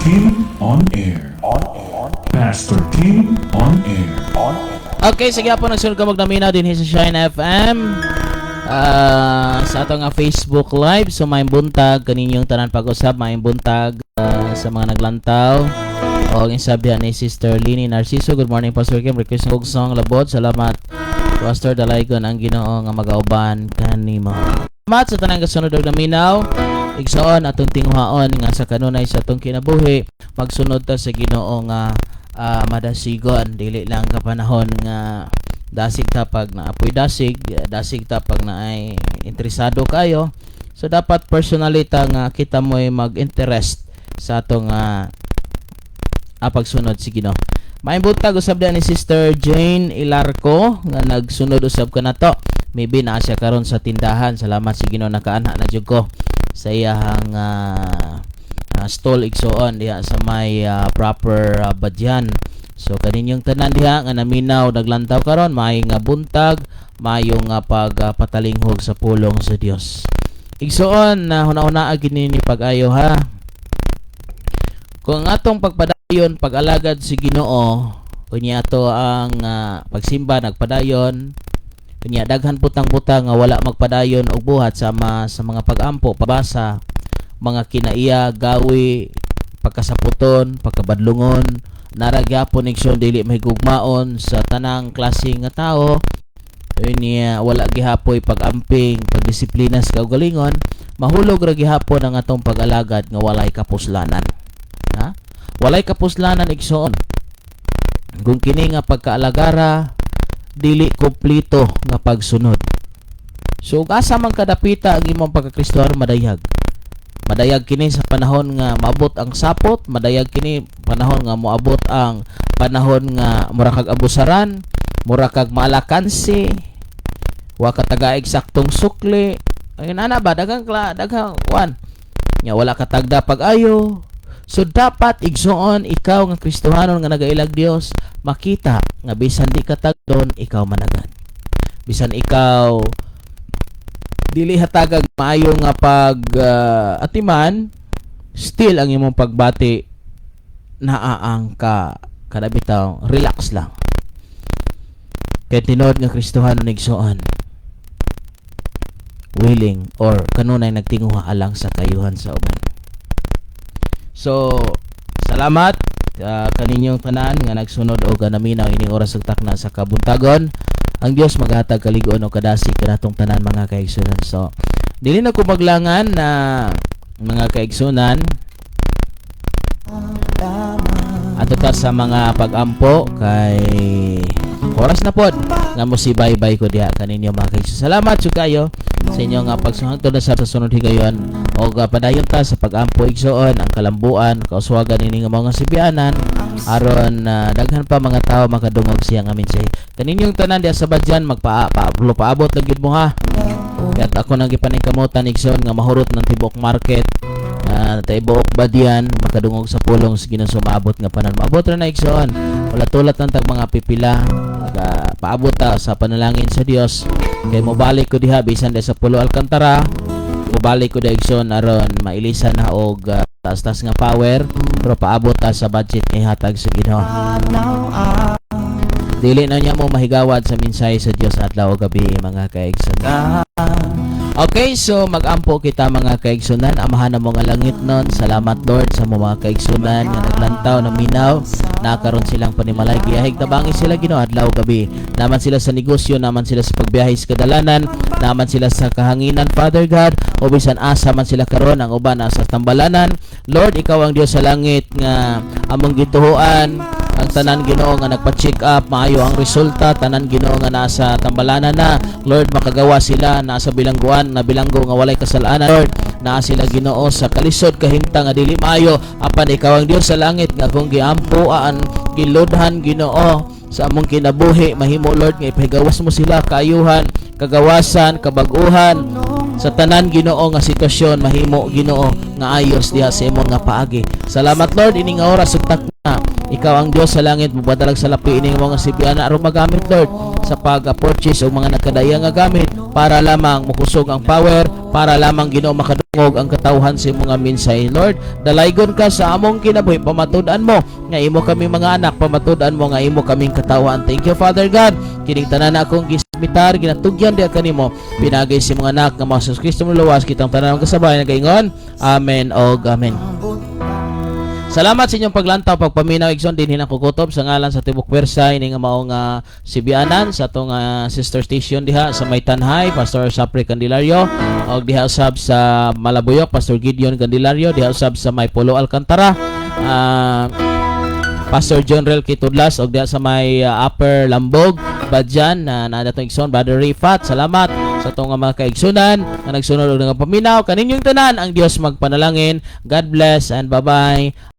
S3: Kim on Air. Pastor Kim on Air.
S5: Okay, sige po, nagsunod ka magnaminaw din sa Shine FM. Sa ato nga Facebook Live. So, may buntag, kaninyong tanan pag-usap, may buntag sa mga naglantaw. O, ang sabihan ni Sister Lini Narciso. Good morning, Pastor Kim. Request ng song labot. Salamat, Pastor Dalaygon, ang Ginoo nga mag-auban kanimo. Salamat sa tanang kasunod og naminaw. Igsoon atong tinguhaon nga sa kanunay sa atong kinabuhi. Magsunod ta sa Ginoo nga madasigon, dili lang kapanahon nga dasig ta pag naapoy dasig ta pag naay interesado kayo. So dapat personally ta nga kita mo'y mag-interest sa atong pagsunod si Ginoo. Mahimbutag usab ni Sister Jane Ilarco nga nagsunod usab ka nato. Maybe naa siya karon sa tindahan. Salamat si Ginoo nakaana na jud ko sa iyang stall igsoon diha sa may proper badyan. So kaninyong tanan diha nga naminaw naglantaw karon, may nga buntag, mayo nga pagpatalinghog sa pulong sa Dios. Igsoon na huna-huna gini ni pag-ayo ha. Kung atong pagpadayon pag-alagad si Ginoo, kunya ato ang pagsimba nagpadayon, kunya daghan putang-putang nga wala magpadayon og buhat sama sa mga pag-ampo, pabasa, mga kinaiya, gawi, pagkasaputon, pagkabadlungon, naragyapon igsoon dili mahigugmaon sa tanang klase nga tao. Niya wala gihapoy pag-amping, pagdisiplina sa kaugalingon, mahulog ra gihapon ang atong pag-alagad nga walay kapuslanan. Ha? Walay kapuslanan igsoon. Kung kini nga pagkaalagara dili kompleto nga pagsunod. So asa man kadapita ang imong pagkakristohan madayag. Madayag kini sa panahon nga maabot ang sapot, madayag kini panahon nga moabot ang panahon nga mura kag abusaran, mura kag malakansi, wa ka taga eksaktong sukli. Ayun ana ba daghang wan. Nya wala ka tagda pag-ayo. So dapat igsoon ikaw nga Kristohanon nga nagailag Dios, makita nga bisan di ka tagdon ikaw managan. Bisan ikaw dili hatagag maayo nga atiman, still ang imong pagbati naaang ka kada bitaw, relax lang. Kay tinod nga Kristohanon igsoon, willing or kanunay nagtinguha alang sa kayuhan sa uban. So, salamat kaninyong tanan nga nagsunod o naminaw ining oras ug takna sa kabuntagon. Ang Dios maghatag kaligon o kadasig kanatong tanan mga kaigsunan. So, dili na ko maglangan na mga kaigsunan. Ato ta sa mga pag-ampo kay oras na pod nga mo si bye-bye ko diha kaninyo mga kaigsunan. Salamat jud kayo sa inyo nga pagsungtod na sa sunod higayon o padayon ta sa pag-ampo igsoon ang kalambuan kauswagan ini nga mga sibianan aron daghan pa mga tao makadungog siya nga mensahe kaninyong tanan diha sa badyan paabot lang gyud mo ha. Kaya ako nang gipaningkamutan igsoon nga mahurot ng tibok market tibok badyan makadungog sa pulong sige na sumaabot nga panan maabot ra na igsoon wala tulat ng tag mga pipila paabot ta sa panalangin sa Dios kay mobalik ko diha bisan sa Pulo Alcantara, mobalik ko igsoon aron mailisan na og taas-taas nga power pero paabot ta sa budget kay hatag sa Ginoo. Dili na niya mo mahigawad sa mensahe sa Dios adlaw ug gabi mga kaigsunan. Okay, so mag-ampo kita mga kaigsunan. Amahan na mo nga langit nun. Salamat Lord sa mga kaigsunan nga naglantaw na minaw. Nakaroon silang panimalay. Giyahig tabangin sila Ginoo adlaw gabi. Naman sila sa negosyo, naman sila sa pagbiyahe sa kadalanan, naman sila sa kahanginan Father God. O bisan asa man sila karon ang uban sa tambalanan. Lord, ikaw ang Dios sa langit nga among gituhuan. Ang tanan Ginoo nga nagpa-check up, maayo ang resulta. Tanan Ginoo nga nasa tambalanan na. Lord, makagawa sila nasa bilangguan, na bilanggo nga walay kasalanan. Lord, naa sila Ginoo sa kalisod kahimtang nga dili maayo. Apan ikaw ang Dios sa langit nga kung giampuan, gilodhan Ginoo sa among kinabuhi, mahimo Lord nga ipahigawas mo sila kaayuhan, kagawasan, kabaguhan sa tanan Ginoo nga sitwasyon, mahimo Ginoo nga ayos diha sa imong nga paagi. Salamat Lord ini nga oras ug takna ikaw ang Dios sa langit mubadalag sa lapi ining mga sibiana aron magamit Lord sa pag-purchase og mga nakadaya nga gamit para lamang mukusog ang power, para lamang Ginoo makadungog ang katawhan sa imong mga mensahe Lord. Dalaygon ka sa among kinabuhi, pamatud-an mo nga imo kami mga anak, pamatud-an mo nga imo kaming katawhan. Thank you Father God. Kining tanan na akong gismitar ginatugyan di kanimo pinagay si mga anak nga mga Jesus Kristo luwas kitang tanan kasabay nagaingon. Amen og amen. Salamat sa inyong paglantaw, pagpaminaw, Igsoon, din hinakukutob sa ngalan sa Tibok Pwersa, ini nga maong sibianan sa itong sister station diha sa Maytanhay, Pastor Sapri Candelario, o diha usab sa Malabuyok, Pastor Gideon Candelario, diha usab sa May Polo Alcantara, Pastor John Rel Kitudlas, o diha sa May Upper Lambog, Badjan, na itong Igsoon, Brother Rifat. Salamat sa itong mga kaigsunan na nagsunod og nga paminaw. Kaninyong tanan, ang Dios magpanalangin. God bless and bye-bye.